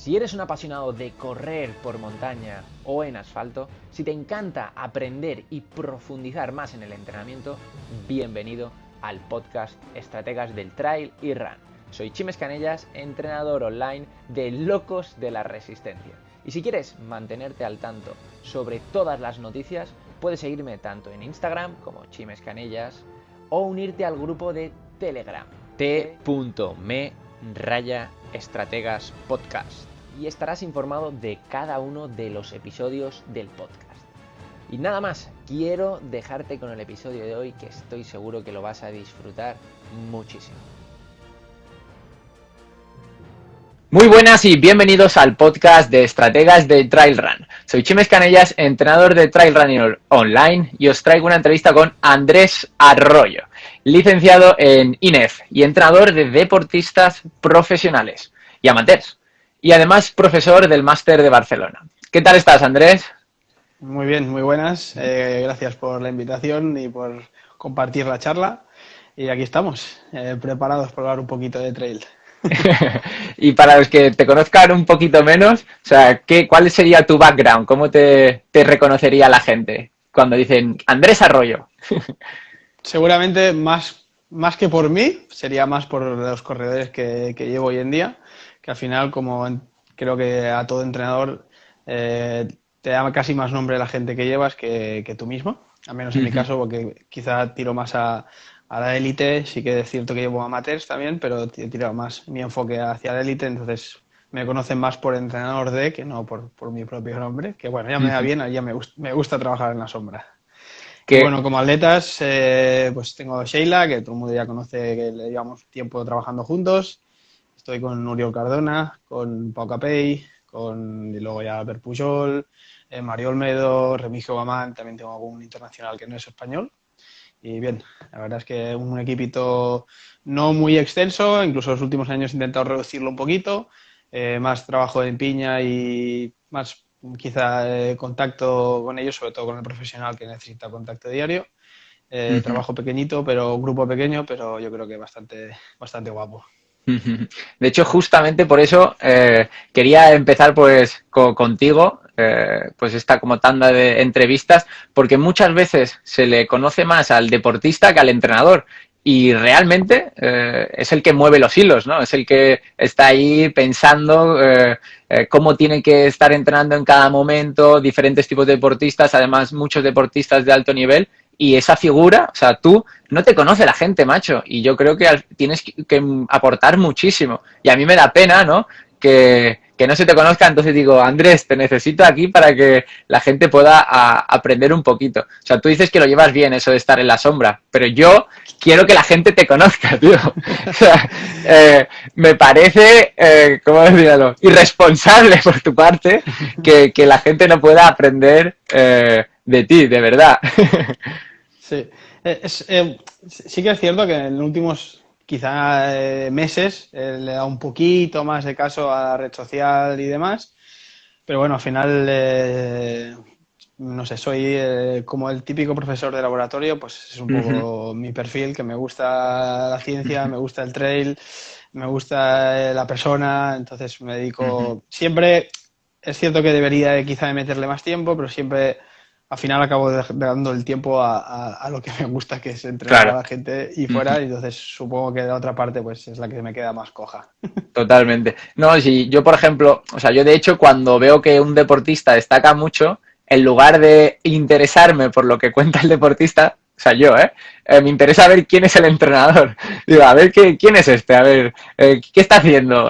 Si eres un apasionado de correr por montaña o en asfalto, si te encanta aprender y profundizar más en el entrenamiento, bienvenido al podcast Estrategas del Trail y Run. Soy Chimes Canellas, entrenador online de Locos de la Resistencia. Y si quieres mantenerte al tanto sobre todas las noticias, puedes seguirme tanto en Instagram como Chimes Canellas o unirte al grupo de Telegram t.me/estrategas podcast y estarás informado de cada uno de los episodios del podcast. Y nada más, quiero dejarte con el episodio de hoy, que estoy seguro que lo vas a disfrutar muchísimo. Muy buenas y bienvenidos al podcast de Estrategas de Trail Run. Soy Chimes Canellas, entrenador de Trail Running Online, y os traigo una entrevista con Andrés Arroyo, licenciado en INEF y entrenador de deportistas profesionales y amateurs, y además profesor del Máster de Barcelona. ¿Qué tal estás, Andrés? Muy bien, muy buenas. Gracias por la invitación y por compartir la charla. Y aquí estamos, preparados para hablar un poquito de trail. Y para los que te conozcan un poquito menos, o sea, ¿cuál sería tu background? ¿Cómo te reconocería la gente cuando dicen Andrés Arroyo? Seguramente más que por mí, sería más por los corredores que llevo hoy en día, que al final, como creo que a todo entrenador, te da casi más nombre la gente que llevas que tú mismo, al menos en mi caso, porque quizá tiro más a la élite. Sí que es cierto que llevo amateurs también, pero he tirado más mi enfoque hacia la élite, entonces me conocen más por entrenador de que no por mi propio nombre, que bueno, ya me da bien, ya me gusta trabajar en la sombra. Y bueno, como atletas, pues tengo a Sheila, que todo el mundo ya conoce, que le llevamos tiempo trabajando juntos. Estoy con Oriol Cardona, con Pau Capell, y luego ya Albert Pujol, Mario Olmedo, Remigio Gamán, también tengo algún internacional que no es español. Y bien, la verdad es que un equipito no muy extenso, incluso en los últimos años he intentado reducirlo un poquito, más trabajo en piña y más quizá contacto con ellos, sobre todo con el profesional que necesita contacto diario. Trabajo pequeñito, pero grupo pequeño, pero yo creo que bastante guapo. De hecho, justamente por eso quería empezar pues contigo, pues esta como tanda de entrevistas, porque muchas veces se le conoce más al deportista que al entrenador. Y realmente es el que mueve los hilos, ¿no? Es el que está ahí pensando cómo tiene que estar entrenando en cada momento, diferentes tipos de deportistas, además muchos deportistas de alto nivel. Y esa figura, o sea, tú no te conoce la gente, macho, y yo creo que tienes que aportar muchísimo. Y a mí me da pena, ¿no?, que no se te conozca. Entonces digo, Andrés, te necesito aquí para que la gente pueda aprender un poquito. O sea, tú dices que lo llevas bien, eso de estar en la sombra, pero yo quiero que la gente te conozca, tío. O sea, me parece, ¿cómo decirlo?, irresponsable por tu parte que la gente no pueda aprender de ti, de verdad. Sí, sí que es cierto que en los últimos quizá meses le he dado un poquito más de caso a la red social y demás, pero bueno, al final, no sé, soy como el típico profesor de laboratorio, pues es un poco mi perfil, que me gusta la ciencia, me gusta el trail, me gusta la persona, entonces me dedico siempre. Es cierto que debería quizá meterle más tiempo, pero siempre al final acabo dando el tiempo a lo que me gusta, que es entrenar a la gente y fuera, y entonces supongo que la otra parte pues es la que me queda más coja. Totalmente. No, si yo, por ejemplo, o sea, yo de hecho cuando veo que un deportista destaca mucho, en lugar de interesarme por lo que cuenta el deportista, o sea, yo, me interesa ver quién es el entrenador. Digo, a ver, ¿quién es este? A ver, ¿qué está haciendo?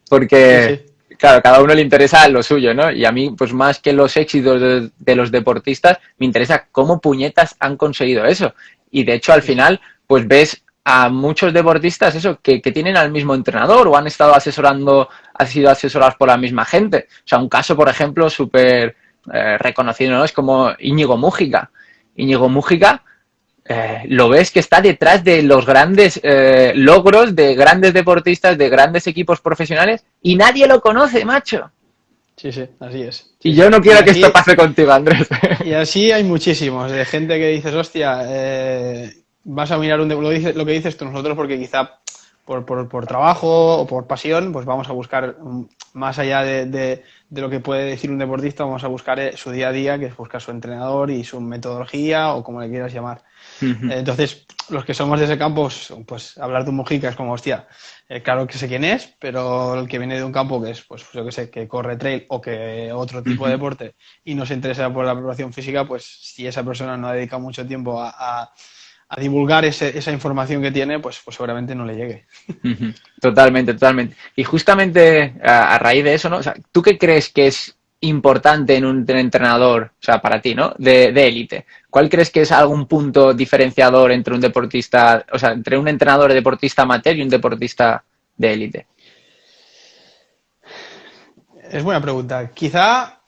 Porque... Sí. Claro, cada uno le interesa lo suyo, ¿no? Y a mí, pues más que los éxitos de los deportistas, me interesa cómo puñetas han conseguido eso. Y de hecho, al final, pues ves a muchos deportistas eso, que tienen al mismo entrenador o han estado han sido asesorados por la misma gente. O sea, un caso, por ejemplo, súper reconocido, ¿no?, es como Íñigo Múgica. Íñigo Múgica, lo ves que está detrás de los grandes logros de grandes deportistas, de grandes equipos profesionales, y nadie lo conoce, macho. Sí, así es. Sí, y yo no quiero que esto pase contigo, Andrés. Y así hay muchísimos, de gente que dices, hostia, vas a mirar lo que dices tú nosotros, porque quizá por trabajo o por pasión, pues vamos a buscar, más allá de lo que puede decir un deportista, vamos a buscar su día a día, que es buscar su entrenador y su metodología o como le quieras llamar. Entonces, los que somos de ese campo, pues hablar de un Mojica es como, hostia, claro que sé quién es, pero el que viene de un campo que es, pues yo que sé, que corre trail o que otro tipo de deporte y no se interesa por la preparación física, pues si esa persona no ha dedicado mucho tiempo a divulgar esa información que tiene, pues seguramente no le llegue. Totalmente, totalmente. Y justamente a raíz de eso, ¿no? O sea, ¿tú qué crees que es importante en un entrenador, o sea, para ti, ¿no? De élite. ¿Cuál crees que es algún punto diferenciador entre un deportista, o sea, entre un entrenador de deportista amateur y un deportista de élite? Es buena pregunta. Quizá,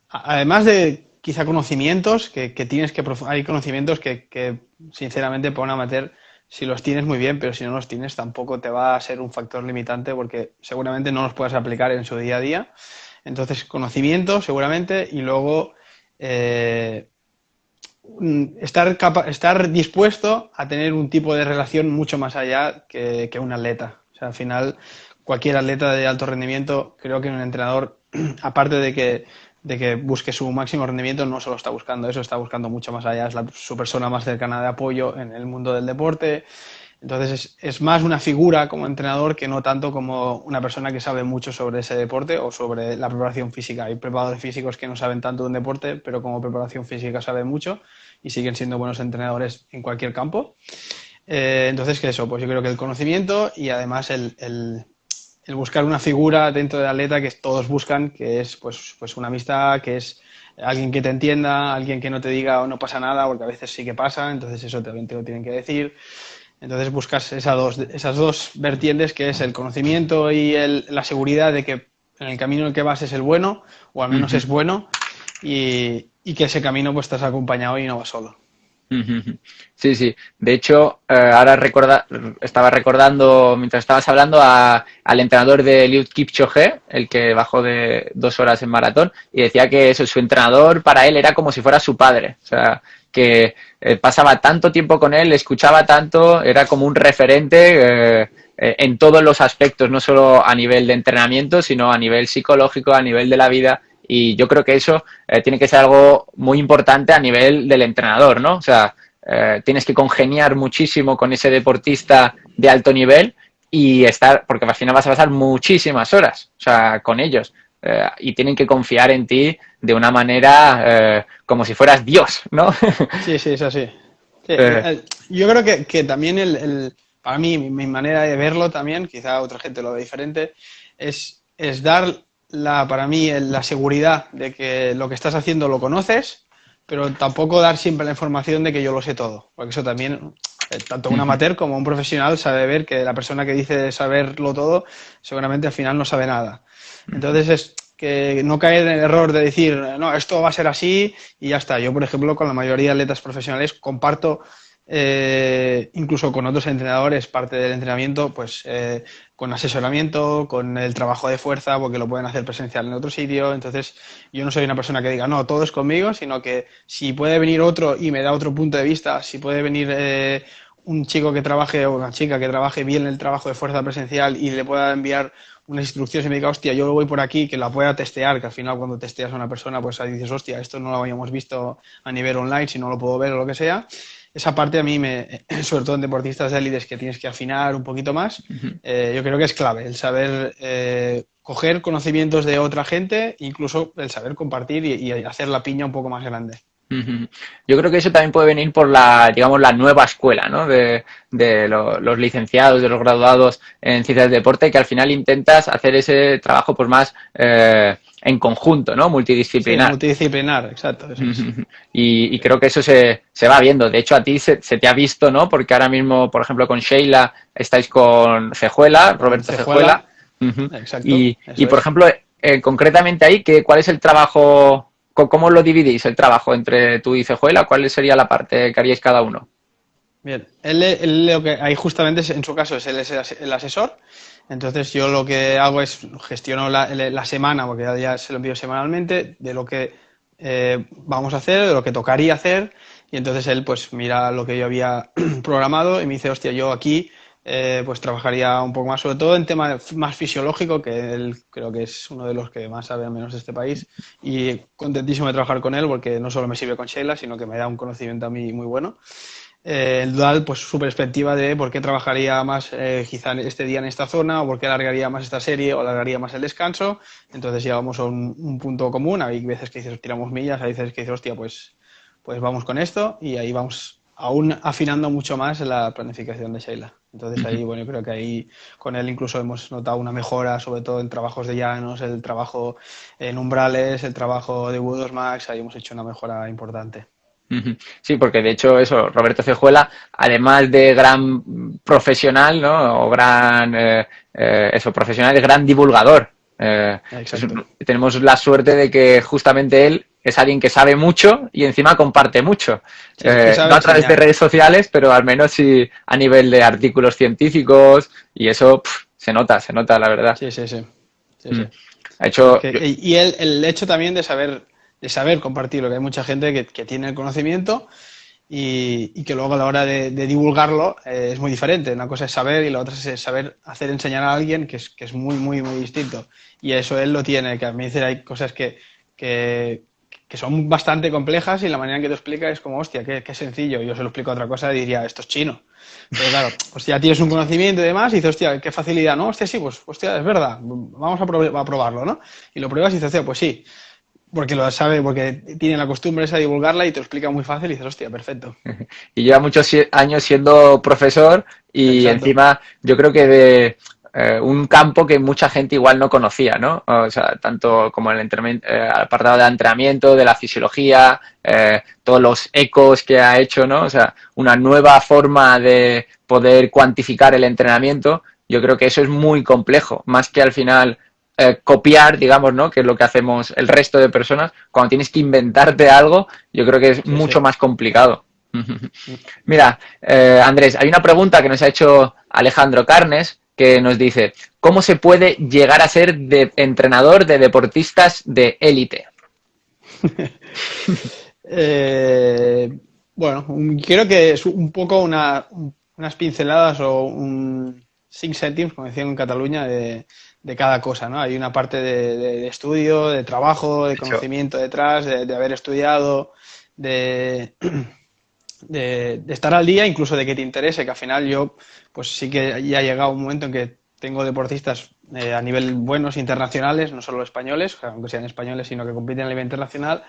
además de quizá conocimientos que tienes que hay conocimientos que sinceramente para un amateur si los tienes muy bien, pero si no los tienes tampoco te va a ser un factor limitante porque seguramente no los puedas aplicar en su día a día. Entonces, conocimiento seguramente y luego estar dispuesto a tener un tipo de relación mucho más allá que un atleta. O sea, al final, cualquier atleta de alto rendimiento, creo que un entrenador, aparte de que busque su máximo rendimiento, no solo está buscando eso, está buscando mucho más allá, es su persona más cercana de apoyo en el mundo del deporte. Entonces es más una figura como entrenador que no tanto como una persona que sabe mucho sobre ese deporte o sobre la preparación física. Hay preparadores físicos que no saben tanto de un deporte, pero como preparación física saben mucho y siguen siendo buenos entrenadores en cualquier campo. Entonces, ¿qué eso? Pues yo creo que el conocimiento y además el buscar una figura dentro del atleta que todos buscan, que es pues una amistad, que es alguien que te entienda, alguien que no te diga o no pasa nada, porque a veces sí que pasa, entonces eso también te lo tienen que decir. Entonces buscas esas dos vertientes, que es el conocimiento y la seguridad de que en el camino en el que vas es el bueno, o al menos es bueno, y que ese camino pues estás acompañado y no vas solo. Sí, sí. De hecho, estaba recordando, mientras estabas hablando, al entrenador de Eliud Kipchoge, el que bajó de 2 horas en maratón, y decía que eso, su entrenador para él era como si fuera su padre. O sea, que pasaba tanto tiempo con él, le escuchaba tanto, era como un referente en todos los aspectos, no solo a nivel de entrenamiento, sino a nivel psicológico, a nivel de la vida. Y yo creo que eso tiene que ser algo muy importante a nivel del entrenador, ¿no? O sea, tienes que congeniar muchísimo con ese deportista de alto nivel y estar, porque al final vas a pasar muchísimas horas, o sea, con ellos. Y tienen que confiar en ti de una manera como si fueras Dios, ¿no? Sí, sí, es así. Sí, Eh, yo creo que también para mí, mi manera de verlo también, quizá otra gente lo ve diferente, es dar para mí la seguridad de que lo que estás haciendo lo conoces, pero tampoco dar siempre la información de que yo lo sé todo, porque eso también, tanto un amateur como un profesional sabe ver que la persona que dice saberlo todo, seguramente al final no sabe nada. Entonces es que no caer en el error de decir, no, esto va a ser así y ya está. Yo, por ejemplo, con la mayoría de atletas profesionales comparto, incluso con otros entrenadores, parte del entrenamiento, pues con asesoramiento, con el trabajo de fuerza, porque lo pueden hacer presencial en otro sitio. Entonces, yo no soy una persona que diga, no, todo es conmigo, sino que si puede venir otro y me da otro punto de vista, si puede venir un chico que trabaje o una chica que trabaje bien el trabajo de fuerza presencial y le pueda enviar unas instrucciones y me diga, hostia, yo lo voy por aquí, que la pueda testear, que al final cuando testeas a una persona, pues ahí dices, hostia, esto no lo habíamos visto a nivel online, si no lo puedo ver o lo que sea. Esa parte a mí, sobre todo en deportistas de élites que tienes que afinar un poquito más, yo creo que es clave, el saber coger conocimientos de otra gente, incluso el saber compartir y hacer la piña un poco más grande. Yo creo que eso también puede venir por digamos, la nueva escuela, ¿no? Los licenciados, de los graduados en ciencias del deporte, que al final intentas hacer ese trabajo pues más en conjunto, ¿no? Sí, Multidisciplinar. multidisciplinar, exacto, eso es. Y creo que eso se va viendo. De hecho, a ti se te ha visto, ¿no? Porque ahora mismo, por ejemplo, con Sheila estáis con Cejuela, Con Roberto Cejuela. Cejuela, Ujú. exacto, Y, eso por es. ejemplo, concretamente ahí, ¿cuál es el trabajo? ¿Cómo lo dividís el trabajo entre tú y Cejuela? ¿Cuál sería la parte que haríais cada uno? Bien, él lo que ahí justamente en su caso es él es el asesor, entonces yo lo que hago es gestiono la semana, porque ya se lo envío semanalmente, de lo que vamos a hacer, de lo que tocaría hacer y entonces él pues mira lo que yo había programado y me dice, hostia, yo aquí pues trabajaría un poco más, sobre todo en tema más fisiológico, que él creo que es uno de los que más sabe al menos de este país, y contentísimo de trabajar con él porque no solo me sirve con Sheila, sino que me da un conocimiento a mí muy bueno. El dual, pues su perspectiva de por qué trabajaría más quizá este día en esta zona, o por qué alargaría más esta serie, o alargaría más el descanso. Entonces llegamos a un punto común. Hay veces que dices, tiramos millas, hay veces que dices, hostia, pues vamos con esto, y ahí vamos aún afinando mucho más la planificación de Sheila. Entonces ahí, bueno, yo creo que ahí con él incluso hemos notado una mejora, sobre todo en trabajos de llanos, el trabajo en umbrales, el trabajo de Woodos Max, ahí hemos hecho una mejora importante. Sí, porque de hecho eso, Roberto Cejuela, además de gran profesional, ¿no? O gran, eso, profesional, es gran divulgador. Pues, Exacto. tenemos la suerte de que justamente él es alguien que sabe mucho y encima comparte mucho. Sí, y sabe No a través de enseñar. redes sociales, pero al menos sí a nivel de artículos científicos y eso se nota, la verdad. Sí, sí, sí. Sí, Mm. sí. Ha Es hecho, que, y el hecho también de saber compartirlo, que hay mucha gente que tiene el conocimiento y que luego a la hora de divulgarlo es muy diferente. Una cosa es saber y la otra es saber hacer enseñar a alguien que es muy, muy, muy distinto. Y eso él lo tiene, que a mí dice hay cosas que, que son bastante complejas y la manera en que te explica es como, hostia, qué sencillo. Yo se lo explico otra cosa y diría, esto es chino. Pero claro, pues ya tienes un conocimiento y demás y dices, hostia, qué facilidad, ¿no? Hostia, sí, pues, hostia, es verdad, vamos a probarlo, ¿no? Y lo pruebas y dices, hostia, pues sí, porque lo sabe, porque tiene la costumbre esa de divulgarla y te lo explica muy fácil y dices, hostia, perfecto. y lleva muchos años siendo profesor y Exacto. encima yo creo que de un campo que mucha gente igual no conocía, ¿no? O sea, tanto como el apartado de entrenamiento, de la fisiología, todos los ecos que ha hecho, ¿no? O sea, una nueva forma de poder cuantificar el entrenamiento. Yo creo que eso es muy complejo, más que al final copiar, digamos, ¿no? Que es lo que hacemos el resto de personas. Cuando tienes que inventarte algo, yo creo que es Sí, mucho sí. más complicado. Mira, Andrés, hay una pregunta que nos ha hecho Alejandro Carnes que nos dice, ¿cómo se puede llegar a ser entrenador de deportistas de élite? Eh, bueno, creo que es un poco unas pinceladas o un 5 cèntims, como decían en Cataluña, de cada cosa, ¿no? Hay una parte de estudio, de trabajo, de De hecho, conocimiento detrás, de haber estudiado, de, de estar al día, incluso de que te interese, que al final yo, pues sí que ya ha llegado un momento en que tengo deportistas a nivel buenos internacionales, no solo españoles, aunque sean españoles, sino que compiten a nivel internacional,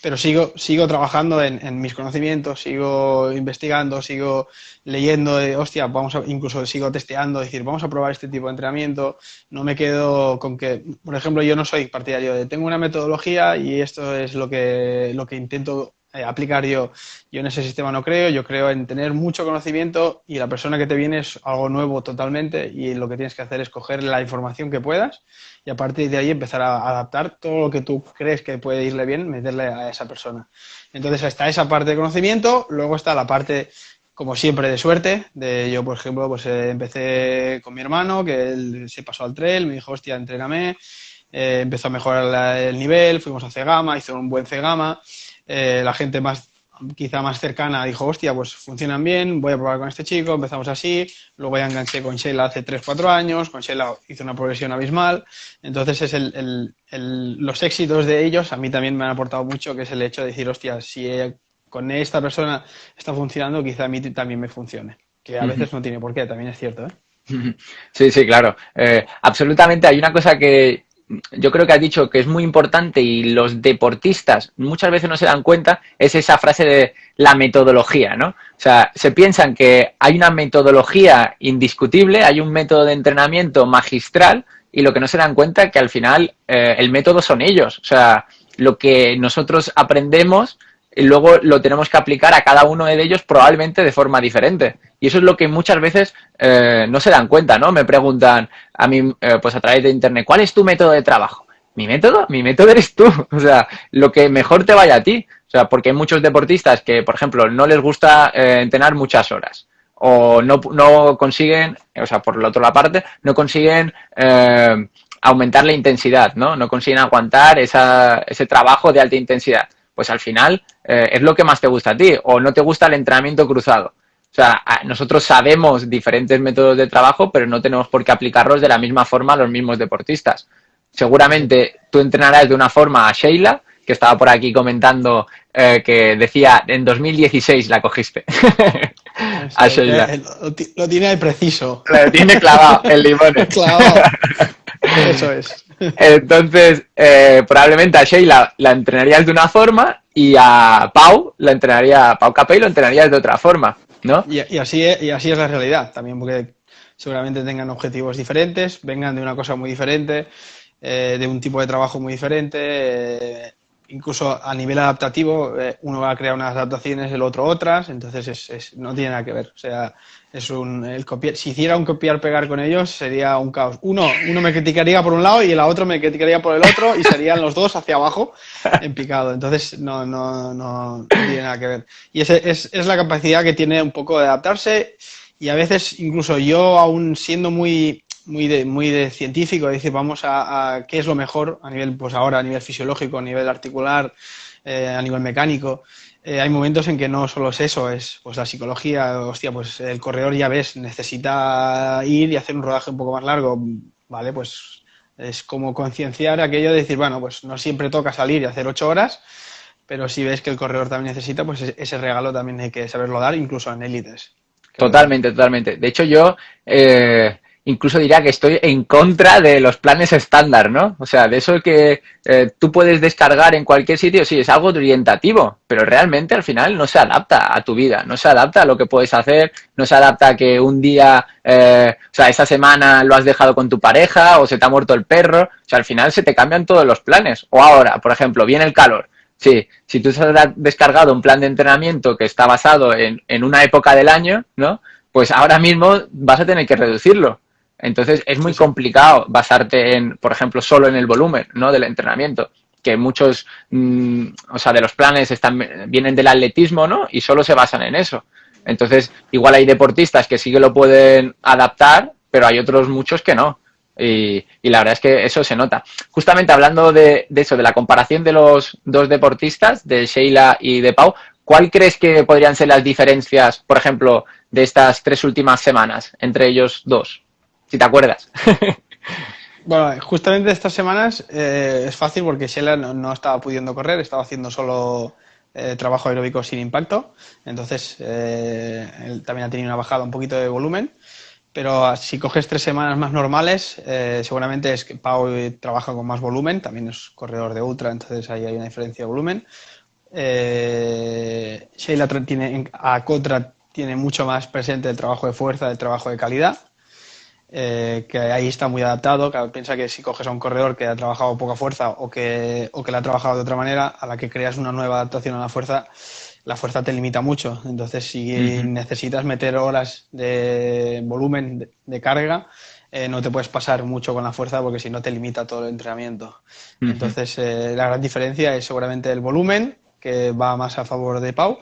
pero sigo trabajando en mis conocimientos, sigo investigando, sigo leyendo, hostia, incluso sigo testeando, decir, vamos a probar este tipo de entrenamiento, no me quedo con que, por ejemplo, yo no soy partidario de, tengo una metodología y esto es lo que intento aplicar yo. Yo en ese sistema no creo, yo creo en tener mucho conocimiento y la persona que te viene es algo nuevo totalmente y lo que tienes que hacer es coger la información que puedas y a partir de ahí empezar a adaptar todo lo que tú crees que puede irle bien, meterle a esa persona. Entonces está esa parte de conocimiento, luego está la parte, como siempre, de suerte. Yo, por ejemplo, pues empecé con mi hermano, que él se pasó al trail, me dijo, hostia, entrégame, empezó a mejorar el nivel, fuimos a Cegama, hizo un buen Cegama, la gente quizá más cercana dijo, hostia, pues funcionan bien, voy a probar con este chico, empezamos así, luego ya enganché con Sheila hace 3 4 años, con Sheila hizo una progresión abismal, entonces es los éxitos de ellos a mí también me han aportado mucho, que es el hecho de decir, hostia, si con esta persona está funcionando, quizá a mí también me funcione, que a veces no tiene por qué, también es cierto, ¿eh? sí, sí, claro. Absolutamente. Hay una cosa que yo creo que has dicho que es muy importante y los deportistas muchas veces no se dan cuenta, es esa frase de la metodología, ¿no? O sea, se piensan que hay una metodología indiscutible, hay un método de entrenamiento magistral y lo que no se dan cuenta es que al final el método son ellos. O sea, lo que nosotros aprendemos y luego lo tenemos que aplicar a cada uno de ellos probablemente de forma diferente. Y eso es lo que muchas veces no se dan cuenta, ¿no? Me preguntan a mí, pues a través de internet, ¿cuál es tu método de trabajo? ¿Mi método? Mi método eres tú. O sea, lo que mejor te vaya a ti. O sea, porque hay muchos deportistas que, por ejemplo, no les gusta entrenar muchas horas o no consiguen, o sea, por la otra parte, no consiguen aumentar la intensidad, ¿no? No consiguen aguantar ese trabajo de alta intensidad. pues al final es lo que más te gusta a ti, o no te gusta el entrenamiento cruzado. O sea, nosotros sabemos diferentes métodos de trabajo, pero no tenemos por qué aplicarlos de la misma forma a los mismos deportistas. Seguramente tú entrenarás de una forma a Sheila, que estaba por aquí comentando que decía, en 2016 la cogiste. A Sheila. Lo tiene ahí preciso. Lo tiene clavado, el limón. Clavado. Eso es. Entonces, probablemente a Sheila la entrenarías de una forma y a Pau Pau Capell lo entrenarías de otra forma, ¿no? Y así es la realidad también, porque seguramente tengan objetivos diferentes, vengan de una cosa muy diferente, de un tipo de trabajo muy diferente, incluso a nivel adaptativo, uno va a crear unas adaptaciones, el otro otras, entonces no tiene nada que ver. O sea, si hiciera un copiar-pegar con ellos sería un caos. Uno me criticaría por un lado y el otro me criticaría por el otro y serían los dos hacia abajo en picado. Entonces no tiene nada que ver. Y es la capacidad que tiene un poco de adaptarse y a veces incluso yo, aún siendo muy de científico, decir, vamos a qué es lo mejor a nivel, pues ahora a nivel fisiológico, a nivel articular, a nivel mecánico. Hay momentos en que no solo es eso, es pues la psicología, hostia, pues el corredor ya ves, necesita ir y hacer un rodaje un poco más largo, vale, pues es como concienciar aquello de decir, bueno, pues no siempre toca salir y hacer 8 horas, pero si ves que el corredor también necesita, pues ese regalo también hay que saberlo dar, incluso en élites. Totalmente, totalmente. De hecho, yo incluso diría que estoy en contra de los planes estándar, ¿no? O sea, de eso que tú puedes descargar en cualquier sitio, sí, es algo orientativo, pero realmente al final no se adapta a tu vida, no se adapta a lo que puedes hacer, no se adapta a que un día, o sea, esa semana lo has dejado con tu pareja o se te ha muerto el perro, o sea, al final se te cambian todos los planes. O ahora, por ejemplo, viene el calor. Sí, si tú has descargado un plan de entrenamiento que está basado en una época del año, ¿no? Pues ahora mismo vas a tener que reducirlo. Entonces es muy complicado basarte en, por ejemplo, solo en el volumen, ¿no? Del entrenamiento. Que muchos, o sea, de los planes vienen del atletismo, ¿no? Y solo se basan en eso. Entonces, igual hay deportistas que sí que lo pueden adaptar, pero hay otros muchos que no. Y la verdad es que eso se nota. Justamente hablando de eso, de la comparación de los dos deportistas, de Sheila y de Pau, ¿cuál crees que podrían ser las diferencias, por ejemplo, de estas 3 últimas semanas entre ellos dos? Si te acuerdas. Bueno, justamente estas semanas es fácil porque Sheila no estaba pudiendo correr, estaba haciendo solo trabajo aeróbico sin impacto, entonces él también ha tenido una bajada un poquito de volumen. Pero si coges 3 semanas más normales, seguramente es que Pau trabaja con más volumen, también es corredor de ultra, entonces ahí hay una diferencia de volumen. Sheila a contra tiene mucho más presente el trabajo de fuerza, el trabajo de calidad, que ahí está muy adaptado. Claro, piensa que si coges a un corredor que ha trabajado poca fuerza o que la ha trabajado de otra manera, a la que creas una nueva adaptación a la fuerza te limita mucho. Entonces, si necesitas meter horas de volumen de carga, no te puedes pasar mucho con la fuerza porque si no te limita todo el entrenamiento. Entonces, la gran diferencia es seguramente el volumen, que va más a favor de Pau,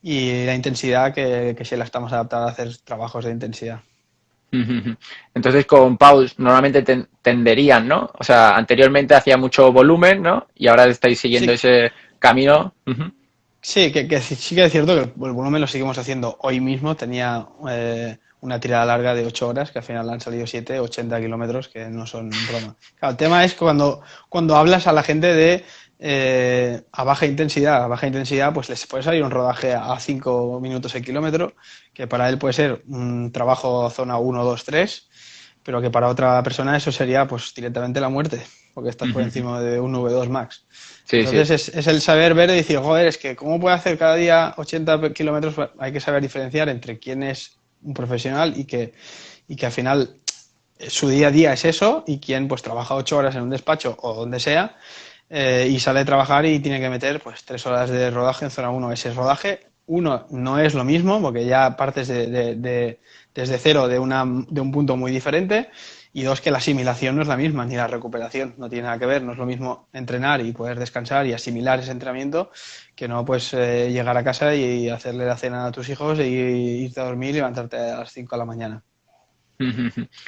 y la intensidad, que sí la estamos adaptados a hacer trabajos de intensidad. Entonces con Pau normalmente tenderían, ¿no? O sea, anteriormente hacía mucho volumen, ¿no? Y ahora estáis siguiendo Sí, ese camino. sí, que sí que es cierto que el volumen lo seguimos haciendo hoy mismo. Tenía una tirada larga de 8 horas, que al final han salido 7, 80 kilómetros, que no son broma. Claro, el tema es cuando hablas a la gente de a baja intensidad. A baja intensidad, pues les puede salir un rodaje a 5 minutos el kilómetro, que para él puede ser un trabajo zona 1, 2, 3, pero que para otra persona eso sería pues directamente la muerte, porque estás por encima de un V2 max. Sí, sí. Entonces es el saber ver y decir, joder, es que ¿cómo puede hacer cada día 80 kilómetros? Hay que saber diferenciar entre quién es un profesional y que al final su día a día es eso, y quién pues trabaja 8 horas en un despacho o donde sea, y sale a trabajar y tiene que meter pues 3 horas de rodaje en zona 1. Ese rodaje, uno, no es lo mismo porque ya partes desde cero de un punto muy diferente, y dos, que la asimilación no es la misma, ni la recuperación, no tiene nada que ver. No es lo mismo entrenar y poder descansar y asimilar ese entrenamiento que no pues llegar a casa y hacerle la cena a tus hijos y irte a dormir y levantarte a las 5 de la mañana.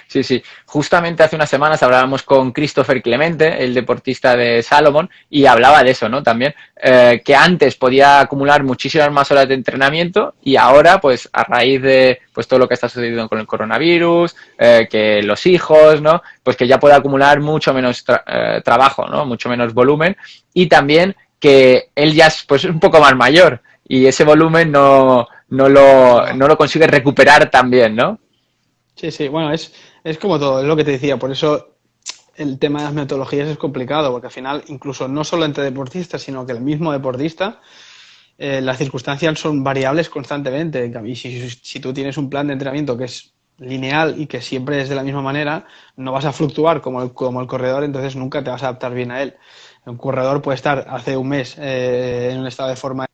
Sí, sí. Justamente hace unas semanas hablábamos con Christopher Clemente, el deportista de Salomon, y hablaba de eso, ¿no? También, que antes podía acumular muchísimas más horas de entrenamiento y ahora, pues, a raíz de pues todo lo que está sucediendo con el coronavirus, que los hijos, ¿no? Pues que ya puede acumular mucho menos trabajo, ¿no? Mucho menos volumen y también que él ya es pues un poco más mayor y ese volumen No. no lo consigue recuperar tan bien, ¿no? Sí, sí, bueno, es como todo, es lo que te decía, por eso el tema de las metodologías es complicado, porque al final, incluso no solo entre deportistas, sino que el mismo deportista, las circunstancias son variables constantemente. Y si tú tienes un plan de entrenamiento que es lineal y que siempre es de la misma manera, no vas a fluctuar como el corredor, entonces nunca te vas a adaptar bien a él. Un corredor puede estar hace un mes en un estado de forma en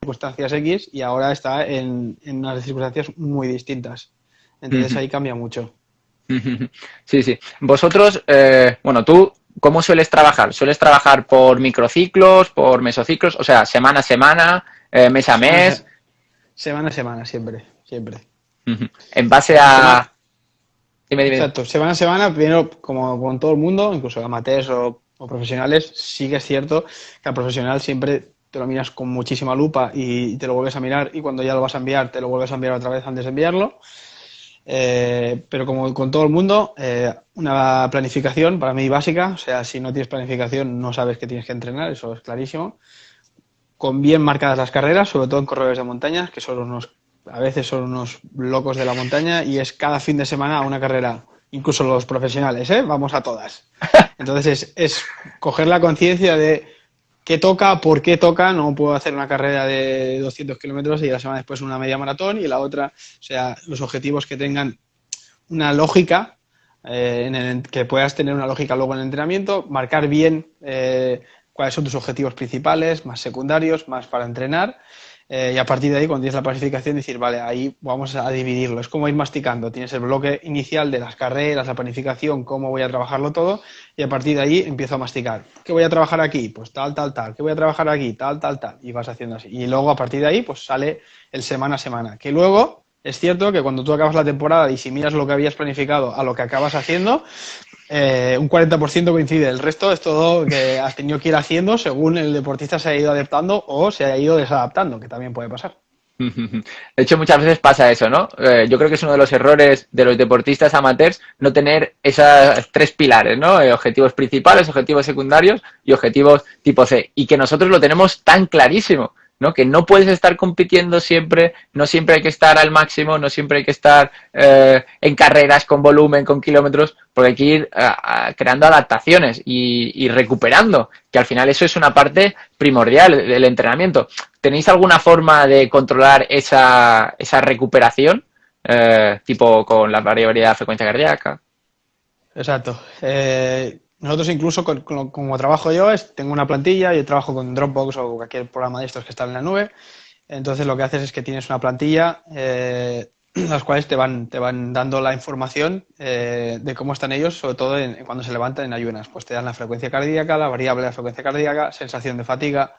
circunstancias X y ahora está en unas circunstancias muy distintas. Entonces ahí cambia mucho. Sí, sí. Vosotros, bueno, tú, ¿cómo sueles trabajar? ¿Sueles trabajar por microciclos, por mesociclos? O sea, semana a semana, mes a Semana, mes, semana a semana, siempre, siempre. en base Semana, a... Dime, dime. exacto, semana a semana, primero, como con todo el mundo, incluso amateurs o profesionales, sí que es cierto que al profesional siempre te lo miras con muchísima lupa y te lo vuelves a mirar y cuando ya lo vas a enviar, te lo vuelves a enviar otra vez antes de enviarlo. Pero como con todo el mundo, una planificación para mí básica, o sea, si no tienes planificación no sabes que tienes que entrenar, eso es clarísimo. Con bien marcadas las carreras, sobre todo en corredores de montaña, que son unos, a veces son unos locos de la montaña y es cada fin de semana una carrera, incluso los profesionales, ¿eh? Vamos a todas. Entonces es coger la conciencia de qué toca, por qué toca, no puedo hacer una carrera de 200 kilómetros y la semana después una media maratón y la otra, o sea, los objetivos que tengan una lógica, que puedas tener una lógica luego en el entrenamiento, marcar bien cuáles son tus objetivos principales, más secundarios, más para entrenar. Y a partir de ahí, cuando tienes la planificación, decir, vale, ahí vamos a dividirlo. Es como ir masticando. Tienes el bloque inicial de las carreras, la planificación, cómo voy a trabajarlo todo, y a partir de ahí empiezo a masticar. ¿Qué voy a trabajar aquí? Pues tal, tal, tal. ¿Qué voy a trabajar aquí? Tal, tal, tal. Y vas haciendo así. Y luego, a partir de ahí, pues sale el semana a semana. Que luego es cierto que cuando tú acabas la temporada y si miras lo que habías planificado a lo que acabas haciendo, un 40% coincide. El resto es todo que has tenido que ir haciendo según el deportista se ha ido adaptando o se ha ido desadaptando, que también puede pasar. De hecho, muchas veces pasa eso, ¿no? Yo creo que es uno de los errores de los deportistas amateurs no tener esos tres pilares, ¿no? Objetivos principales, objetivos secundarios y objetivos tipo C. Y que nosotros lo tenemos tan clarísimo, ¿no? Que no puedes estar compitiendo siempre, no siempre hay que estar al máximo, no siempre hay que estar en carreras con volumen, con kilómetros, porque hay que ir creando adaptaciones y recuperando, que al final eso es una parte primordial del entrenamiento. ¿Tenéis alguna forma de controlar esa recuperación? Tipo con la variabilidad de frecuencia cardíaca. Exacto. Nosotros incluso, como trabajo yo, tengo una plantilla, yo trabajo con Dropbox o cualquier programa de estos que están en la nube. Entonces lo que haces es que tienes una plantilla, las cuales te van dando la información de cómo están ellos, sobre todo cuando se levantan en ayunas. Pues te dan la frecuencia cardíaca, la variable de la frecuencia cardíaca, sensación de fatiga.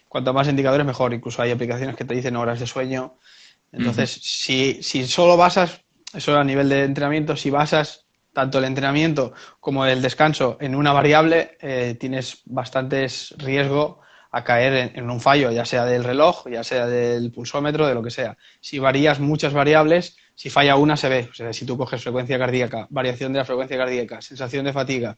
Cuanto más indicadores, mejor. Incluso hay aplicaciones que te dicen horas de sueño. Uh -huh. Entonces, si solo basas, eso a nivel de entrenamiento, si basas tanto el entrenamiento como el descanso en una variable, tienes bastantes riesgo a caer en un fallo, ya sea del reloj, ya sea del pulsómetro, de lo que sea. Si varías muchas variables, si falla una se ve. O sea, si tú coges frecuencia cardíaca, variación de la frecuencia cardíaca, sensación de fatiga,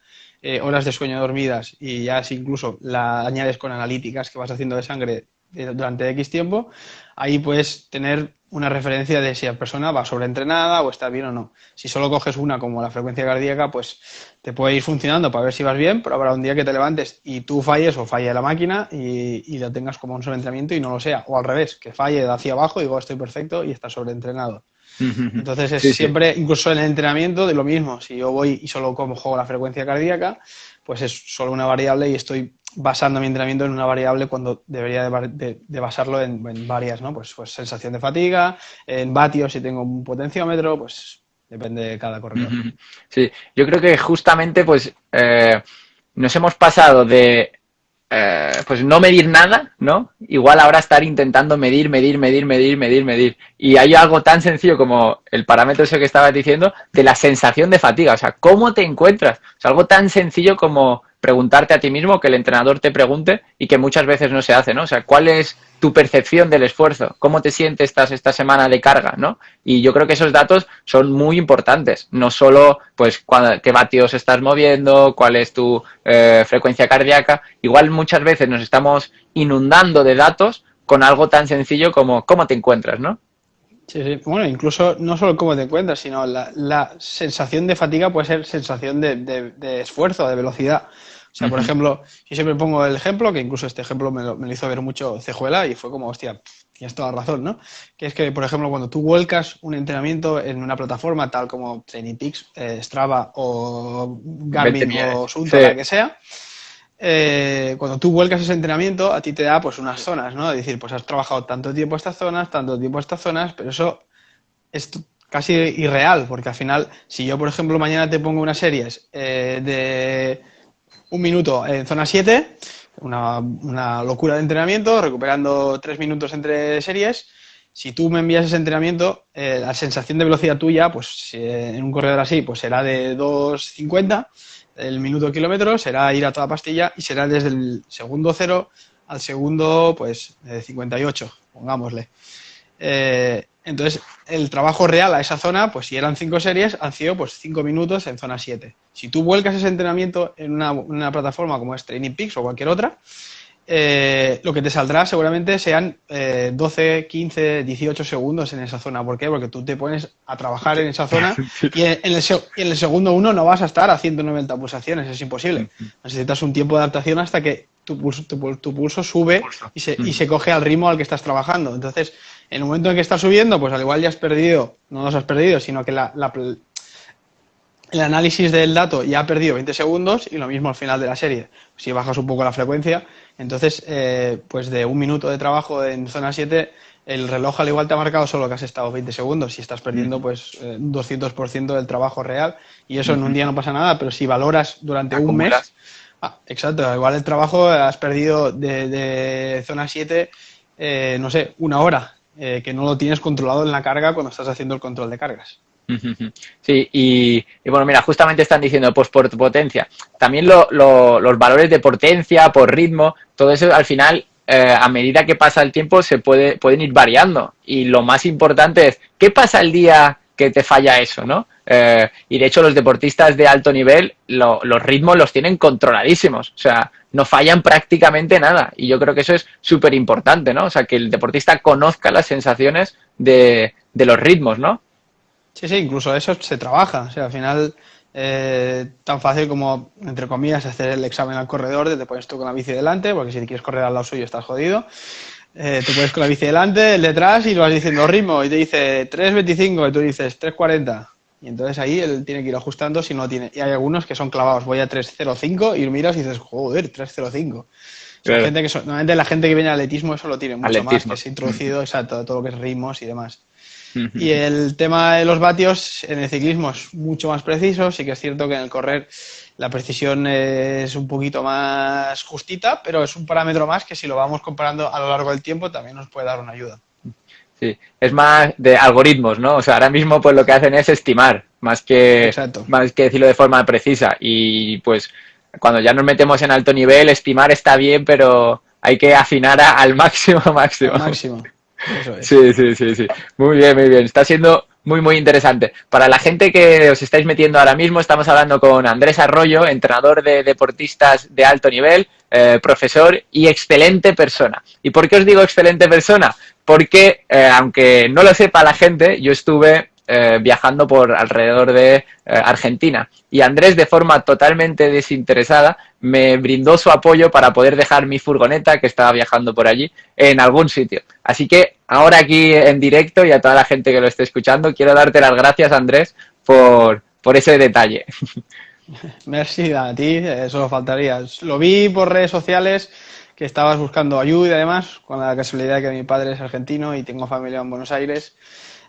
horas de sueño dormidas y ya si incluso la añades con analíticas que vas haciendo de sangre durante X tiempo, ahí puedes tener una referencia de si la persona va sobreentrenada o está bien o no. Si solo coges una como la frecuencia cardíaca, pues te puede ir funcionando para ver si vas bien, pero habrá un día que te levantes y tú falles o falle la máquina y la tengas como un sobreentrenamiento y no lo sea. O al revés, que falle de hacia abajo y digo estoy perfecto y está sobreentrenado. Entonces es Sí, sí. siempre, incluso en el entrenamiento, de lo mismo. Si yo voy y solo como juego la frecuencia cardíaca, pues es solo una variable y estoy basando mi entrenamiento en una variable cuando debería de basarlo en varias, ¿no? Pues sensación de fatiga, en vatios si tengo un potenciómetro, pues depende de cada corredor. Sí, yo creo que justamente pues nos hemos pasado de pues no medir nada, ¿no? Igual ahora estar intentando medir. Y hay algo tan sencillo como el parámetro ese que estabas diciendo de la sensación de fatiga. O sea, ¿cómo te encuentras? O sea, algo tan sencillo como preguntarte a ti mismo, que el entrenador te pregunte y que muchas veces no se hace, ¿no? O sea, ¿cuál es tu percepción del esfuerzo? ¿Cómo te sientes esta semana de carga, ¿no? Y yo creo que esos datos son muy importantes. No solo, pues, qué vatios estás moviendo, cuál es tu frecuencia cardíaca. Igual muchas veces nos estamos inundando de datos con algo tan sencillo como cómo te encuentras, ¿no? Sí, sí. Bueno, incluso no solo cómo te encuentras, sino la sensación de fatiga puede ser sensación de esfuerzo, de velocidad. O sea, por ejemplo, yo siempre pongo el ejemplo, que incluso este ejemplo me lo hizo ver mucho Cejuela y fue como, hostia, tienes toda la razón, ¿no? Que es que, por ejemplo, cuando tú vuelcas un entrenamiento en una plataforma tal como TrainingPeaks, Strava o Garmin o Sunto, Sí. la que sea, cuando tú vuelcas ese entrenamiento, a ti te da pues unas zonas, ¿no? Es decir, pues has trabajado tanto tiempo estas zonas, tanto tiempo estas zonas, pero eso es casi irreal, porque al final, si yo, por ejemplo, mañana te pongo unas series de un minuto en zona 7, una locura de entrenamiento, recuperando 3 minutos entre series, si tú me envías ese entrenamiento, la sensación de velocidad tuya, pues en un corredor así, pues será de 2,50 el minuto kilómetro, será ir a toda pastilla y será desde el segundo 0 al segundo, pues 58, pongámosle. Entonces, el trabajo real a esa zona, pues si eran 5 series, han sido pues 5 minutos en zona 7. Si tú vuelcas ese entrenamiento en una plataforma como es TrainingPeaks o cualquier otra, lo que te saldrá seguramente sean 12, 15, 18 segundos en esa zona. ¿Por qué? Porque tú te pones a trabajar en esa zona y en el segundo 1 no vas a estar a 190 pulsaciones, es imposible. Necesitas un tiempo de adaptación hasta que tu pulso sube y se coge al ritmo al que estás trabajando. Entonces, en el momento en que estás subiendo, pues al igual ya has perdido, no los has perdido, sino que el análisis del dato ya ha perdido 20 segundos y lo mismo al final de la serie. Si bajas un poco la frecuencia, entonces, pues de un minuto de trabajo en zona 7, el reloj al igual te ha marcado solo que has estado 20 segundos y estás perdiendo pues un 200% del trabajo real y eso en un día no pasa nada, pero si valoras durante un mes, exacto, igual el trabajo has perdido de zona 7, no sé, una hora, que no lo tienes controlado en la carga cuando estás haciendo el control de cargas. Sí, y bueno, mira, justamente están diciendo, pues por potencia. También los valores de potencia, por ritmo, todo eso al final, a medida que pasa el tiempo, pueden ir variando. Y lo más importante es, ¿qué pasa el día que te falla eso, no? Y de hecho los deportistas de alto nivel, los ritmos los tienen controladísimos. O sea, no fallan prácticamente nada. Y yo creo que eso es súper importante, ¿no? O sea, que el deportista conozca las sensaciones de los ritmos, ¿no? Sí, sí, incluso eso se trabaja. O sea, al final, tan fácil como, entre comillas, hacer el examen al corredor, te pones tú con la bici delante, porque si quieres correr al lado suyo estás jodido. Te pones con la bici delante, el detrás, y lo vas diciendo ritmo, y te dice 3,25, y tú dices 3,40. Y entonces ahí él tiene que ir ajustando si no tiene. Y hay algunos que son clavados, voy a 3,05 y miras y dices, joder, 3,05. Son gente que normalmente la gente que viene al atletismo eso lo tiene mucho más, que se ha introducido, exacto, todo lo que es ritmos y demás. Y el tema de los vatios en el ciclismo es mucho más preciso. Sí que es cierto que en el correr la precisión es un poquito más justita, pero es un parámetro más que si lo vamos comparando a lo largo del tiempo también nos puede dar una ayuda. Sí, es más de algoritmos, ¿no? O sea, ahora mismo pues lo que hacen es estimar, Exacto. más que decirlo de forma precisa. Y pues cuando ya nos metemos en alto nivel, estimar está bien, pero hay que afinar al máximo, máximo. Al máximo. Eso es. Sí, sí, sí, sí. Muy bien, muy bien. Está siendo muy, muy interesante. Para la gente que os estáis metiendo ahora mismo, estamos hablando con Andrés Arroyo, entrenador de deportistas de alto nivel, profesor y excelente persona. ¿Y por qué os digo excelente persona? Porque, aunque no lo sepa la gente, yo estuve viajando por alrededor de Argentina. Y Andrés, de forma totalmente desinteresada, me brindó su apoyo para poder dejar mi furgoneta, que estaba viajando por allí, en algún sitio. Así que ahora aquí en directo y a toda la gente que lo esté escuchando, quiero darte las gracias, Andrés, por ese detalle. Merci a ti, solo faltaría. Lo vi por redes sociales que estabas buscando ayuda y además, con la casualidad que mi padre es argentino y tengo familia en Buenos Aires.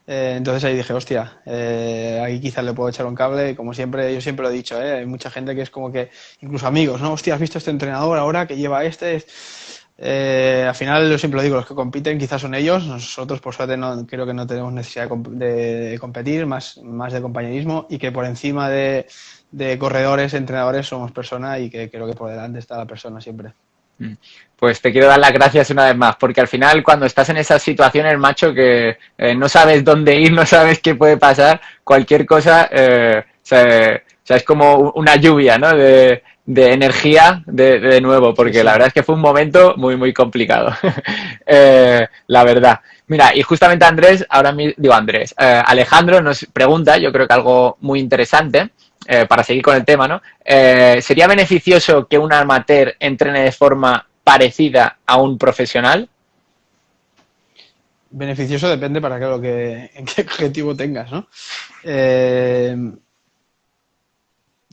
Entonces ahí dije, hostia, ahí quizás le puedo echar un cable. Como siempre, yo siempre lo he dicho, hay mucha gente que es como que, incluso amigos, ¿no? Hostia, ¿has visto este entrenador ahora que lleva este? Al final, yo siempre lo digo, los que compiten quizás son ellos. Nosotros, por suerte, no, creo que no tenemos necesidad de competir, más de compañerismo, y que por encima de corredores, entrenadores, somos personas, y que creo que por delante está la persona siempre. Pues te quiero dar las gracias una vez más, porque al final cuando estás en esas situaciones, macho, que no sabes dónde ir, no sabes qué puede pasar, cualquier cosa, o sea, es como una lluvia, ¿no? De energía de nuevo, Sí, porque la sí. verdad es que fue un momento muy, muy complicado, la verdad. Mira, y justamente Andrés, ahora mismo, digo Andrés, Alejandro nos pregunta, yo creo que algo muy interesante, para seguir con el tema, ¿no? ¿Sería beneficioso que un amateur entrene de forma parecida a un profesional? Beneficioso depende para qué en qué objetivo tengas, ¿no? Eh,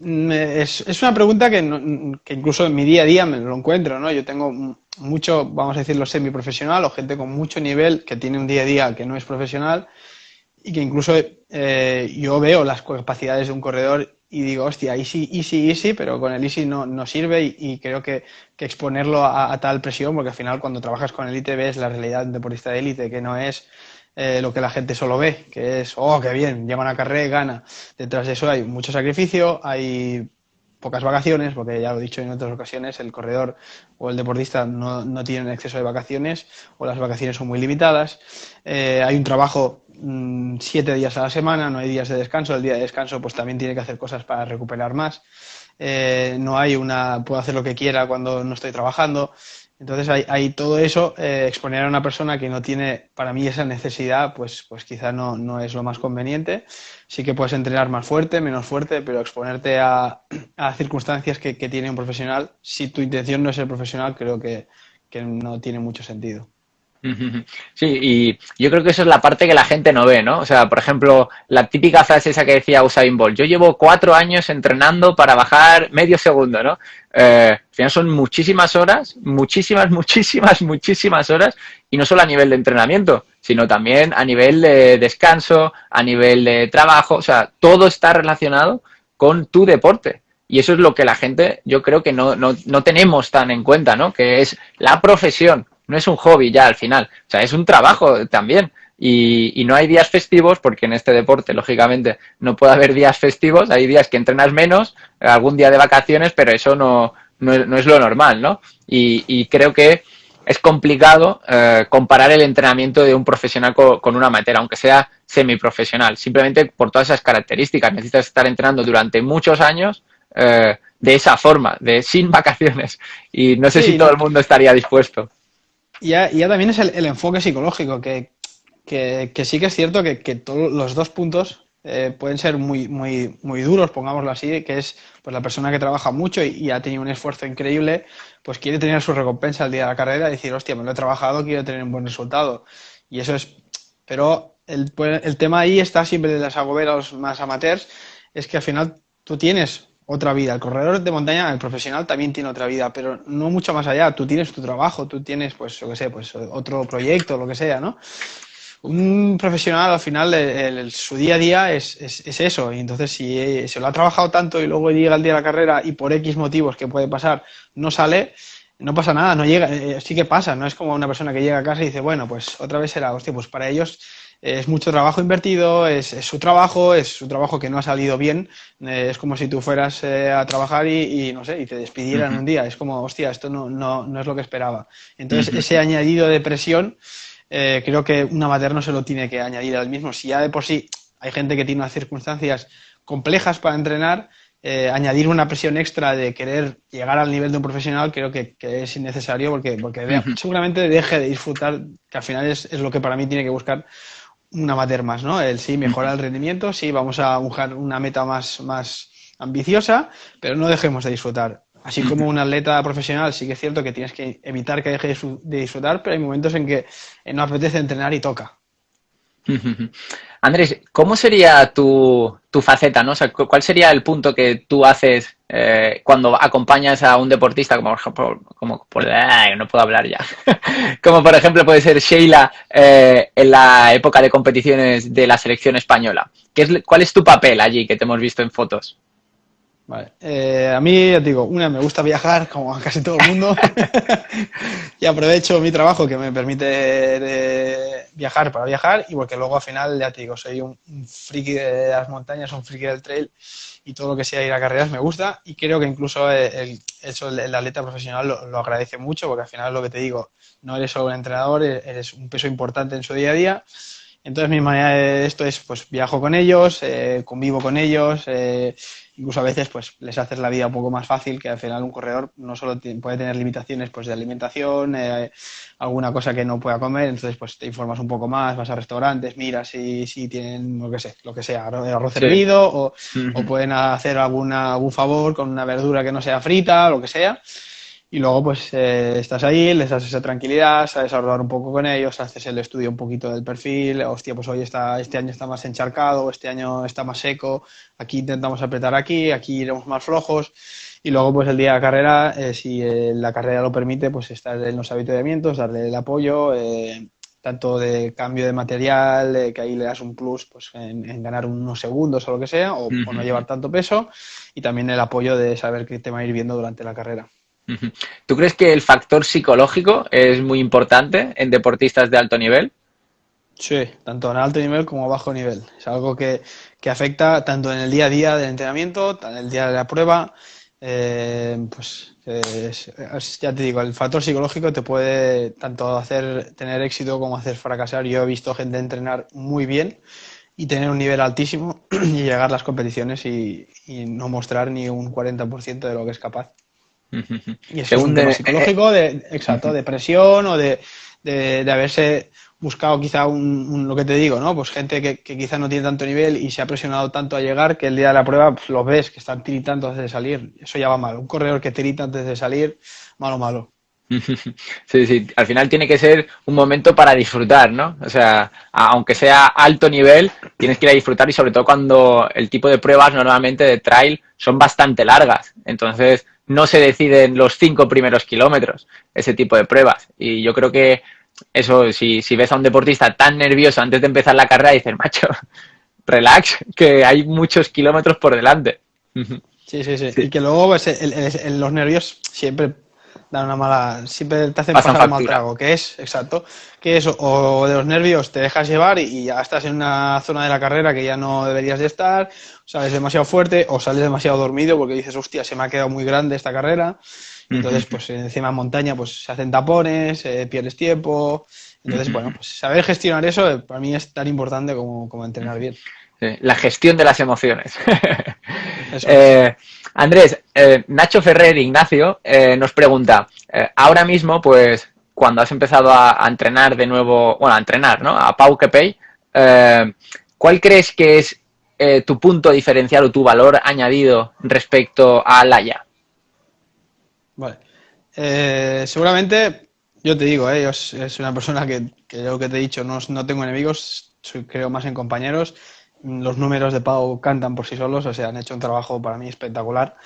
es una pregunta que incluso en mi día a día me lo encuentro, ¿no? Yo tengo mucho, vamos a decirlo, semiprofesional o gente con mucho nivel que tiene un día a día que no es profesional, y que incluso yo veo las capacidades de un corredor y digo, hostia, easy, easy, easy, pero con el easy no sirve, y creo que exponerlo a tal presión, porque al final cuando trabajas con élite ves la realidad de un deportista de élite, que no es lo que la gente solo ve, que es, oh, qué bien, lleva una carrera y gana. Detrás de eso hay mucho sacrificio, hay pocas vacaciones, porque ya lo he dicho en otras ocasiones, el corredor o el deportista no tienen exceso de vacaciones, o las vacaciones son muy limitadas. Hay un trabajo 7 días a la semana, no hay días de descanso. El día de descanso pues también tiene que hacer cosas para recuperar más. No hay puedo hacer lo que quiera cuando no estoy trabajando. Entonces hay todo eso, exponer a una persona que no tiene, para mí, esa necesidad, pues quizá no es lo más conveniente. Sí que puedes entrenar más fuerte, menos fuerte, pero exponerte a circunstancias que tiene un profesional, si tu intención no es ser profesional, creo que no tiene mucho sentido. Sí, y yo creo que eso es la parte que la gente no ve, ¿no? O sea, por ejemplo, la típica frase esa que decía Usain Bolt, yo llevo 4 años entrenando para bajar medio segundo, ¿no? Al final son muchísimas horas, muchísimas, muchísimas, muchísimas horas, y no solo a nivel de entrenamiento, sino también a nivel de descanso, a nivel de trabajo, o sea, todo está relacionado con tu deporte. Y eso es lo que la gente, yo creo que no tenemos tan en cuenta, ¿no? Que es la profesión, no es un hobby ya al final, o sea, es un trabajo también. Y no hay días festivos, porque en este deporte, lógicamente, no puede haber días festivos, hay días que entrenas menos, algún día de vacaciones, pero eso no es lo normal, ¿no? Y creo que es complicado comparar el entrenamiento de un profesional con un amateur, aunque sea semiprofesional, simplemente por todas esas características. Necesitas estar entrenando durante muchos años de esa forma, sin vacaciones. Y no sé si Sí, todo no, el mundo estaría dispuesto. ya también es el enfoque psicológico, que sí que es cierto que todos los dos puntos pueden ser muy, muy, muy duros, pongámoslo así, que es pues la persona que trabaja mucho y ha tenido un esfuerzo increíble, pues quiere tener su recompensa al día de la carrera y decir, hostia, me lo he trabajado, quiero tener un buen resultado. Y eso es, pero el tema ahí está siempre de las agoberos más amateurs, es que al final tú tienes otra vida. El corredor de montaña, el profesional, también tiene otra vida, pero no mucho más allá. Tú tienes tu trabajo, tú tienes, pues, yo qué sé, pues otro proyecto, lo que sea, ¿no? Un profesional, al final, su día a día es eso. Y entonces, si se lo ha trabajado tanto y luego llega el día de la carrera y por X motivos que puede pasar, no sale, no pasa nada, no llega, sí que pasa. No es como una persona que llega a casa y dice, bueno, pues otra vez será, hostia, pues para ellos es mucho trabajo invertido, es su trabajo que no ha salido bien. Es como si tú fueras a trabajar y no sé, y te Uh despidieran -huh, un día. Es como, hostia, esto no es lo que esperaba. uh Entonces, -huh. ese añadido de presión, creo que un amateur no se lo tiene que añadir al mismo. Si ya de por sí hay gente que tiene unas circunstancias complejas para entrenar, añadir una presión extra de querer llegar al nivel de un profesional creo que es innecesario, porque seguramente deje de disfrutar, que al final es lo que para mí tiene que buscar un amateur más, ¿no? El sí, mejora el rendimiento, sí, vamos a buscar una meta más ambiciosa, pero no dejemos de disfrutar. Así como un atleta profesional, sí que es cierto que tienes que evitar que deje de disfrutar, pero hay momentos en que no apetece entrenar y toca. Andrés, ¿cómo sería tu faceta, ¿no? O sea, ¿cuál sería el punto que tú haces cuando acompañas a un deportista, como por ejemplo, no puedo hablar ya, como por ejemplo puede ser Sheila en la época de competiciones de la selección española? ¿Cuál es tu papel allí que te hemos visto en fotos? Vale. A mí, ya te digo, me gusta viajar, como a casi todo el mundo, y aprovecho mi trabajo que me permite viajar para viajar, y porque luego al final, ya te digo, soy un friki de las montañas, un friki del trail, y todo lo que sea ir a carreras me gusta, y creo que incluso el atleta profesional lo agradece mucho, porque al final lo que te digo, no eres solo un entrenador, eres un peso importante en su día a día. Entonces mi manera de esto es, pues viajo con ellos, convivo con ellos, incluso a veces pues les haces la vida un poco más fácil, que al final un corredor no solo puede tener limitaciones pues de alimentación, alguna cosa que no pueda comer, entonces pues te informas un poco más, vas a restaurantes, miras si tienen lo que sea, arroz Sí. hervido o pueden hacer algún favor con una verdura que no sea frita, lo que sea. Y luego pues estás ahí, les das esa tranquilidad, sabes hablar un poco con ellos, haces el estudio un poquito del perfil, hostia, pues hoy este año está más encharcado, este año está más seco, aquí intentamos apretar aquí iremos más flojos. Y luego pues el día de la carrera, si la carrera lo permite, pues estar en los avituallamientos, darle el apoyo, tanto de cambio de material, que ahí le das un plus pues en ganar unos segundos o lo que sea, o no llevar tanto peso, y también el apoyo de saber qué te va a ir viendo durante la carrera. ¿Tú crees que el factor psicológico es muy importante en deportistas de alto nivel? Sí, tanto en alto nivel como a bajo nivel. Es algo que afecta tanto en el día a día del entrenamiento, en el día de la prueba. Pues ya te digo, el factor psicológico te puede tanto hacer tener éxito como hacer fracasar. Yo he visto gente entrenar muy bien y tener un nivel altísimo y llegar a las competiciones y no mostrar ni un 40% de lo que es capaz. Y eso es un Según tema psicológico, exacto, de presión o de haberse buscado quizá lo que te digo, ¿no? Pues gente que quizá no tiene tanto nivel y se ha presionado tanto a llegar que el día de la prueba pues, los ves que están tiritando antes de salir. Eso ya va mal. Un corredor que tirita antes de salir, malo, malo. Sí, sí, al final tiene que ser un momento para disfrutar, ¿no? O sea, aunque sea alto nivel, tienes que ir a disfrutar y sobre todo cuando el tipo de pruebas normalmente de trail son bastante largas. Entonces, no se deciden los 5 primeros kilómetros, ese tipo de pruebas. Y yo creo que eso, si ves a un deportista tan nervioso antes de empezar la carrera, dices, macho, relax, que hay muchos kilómetros por delante. Sí, sí, sí. Sí, Y que luego pues, los nervios siempre dan una mala, siempre te hacen pasan pasar un mal factura. trago, que es, exacto, que es o de los nervios te dejas llevar y ya estás en una zona de la carrera que ya no deberías de estar, sales demasiado fuerte o sales demasiado dormido porque dices, hostia, se me ha quedado muy grande esta carrera. Y entonces, pues encima en montaña, pues se hacen tapones, pierdes tiempo. Entonces, bueno, pues saber gestionar eso para mí es tan importante como entrenar bien. Sí, la gestión de las emociones. Eso es. Andrés, Nacho Ferrer, Ignacio, nos pregunta, ahora mismo, pues, cuando has empezado a entrenar de nuevo, bueno, a entrenar, ¿no? A Pau Kepei, ¿cuál crees que es tu punto diferencial o tu valor añadido respecto a Laia? Vale. Seguramente, yo te digo, yo es una persona que yo que te he dicho, no tengo enemigos, creo más en compañeros. Los números de Pau cantan por sí solos, o sea, han hecho un trabajo para mí espectacular.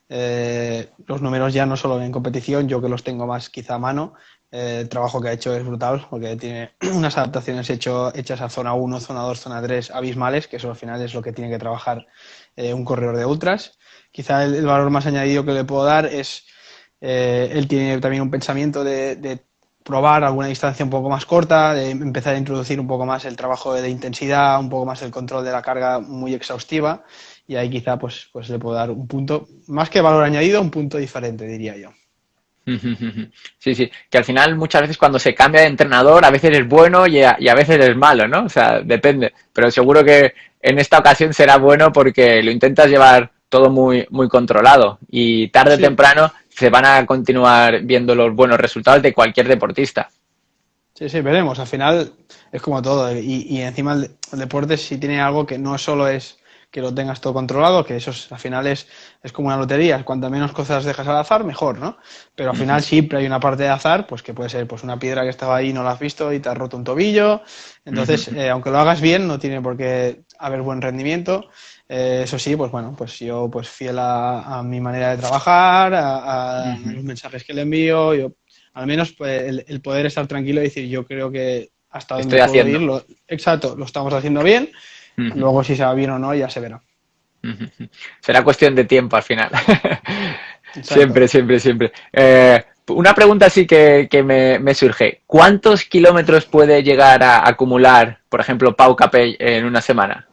Los números ya no solo en competición, yo que los tengo más quizá a mano, el trabajo que ha hecho es brutal, porque tiene unas adaptaciones hechas a zona uno, zona 2, zona 3 abismales, que eso al final es lo que tiene que trabajar un corredor de ultras. Quizá el valor más añadido que le puedo dar es él tiene también un pensamiento de probar alguna distancia un poco más corta, de empezar a introducir un poco más el trabajo de intensidad, un poco más el control de la carga muy exhaustiva, y ahí quizá pues le puedo dar un punto, más que valor añadido, un punto diferente, diría yo. Sí, sí, que al final muchas veces cuando se cambia de entrenador a veces es bueno y a veces es malo, ¿no? O sea, depende, pero seguro que en esta ocasión será bueno porque lo intentas llevar todo muy, muy controlado y tarde o Sí, temprano se van a continuar viendo los buenos resultados de cualquier deportista. sí, sí, veremos. Al final es como todo. Y encima el deporte si tiene algo que no solo es que lo tengas todo controlado, que eso al final es como una lotería, cuanto menos cosas dejas al azar, mejor, ¿no? Pero al final siempre hay una parte de azar, pues que puede ser pues una piedra que estaba ahí y no la has visto y te has roto un tobillo. Entonces, aunque lo hagas bien, no tiene por qué haber buen rendimiento. Eso sí, pues bueno, pues yo pues fiel a mi manera de trabajar, a los mensajes que le envío, yo al menos pues, el poder estar tranquilo y decir, yo creo que hasta donde Estoy puedo haciendo. ir, exacto, lo estamos haciendo bien. Luego si se va bien o no ya se verá. Será cuestión de tiempo al final. Exacto. Siempre, siempre, siempre. Una pregunta sí que me surge. ¿Cuántos kilómetros puede llegar a acumular, por ejemplo, Pau Capell en una semana?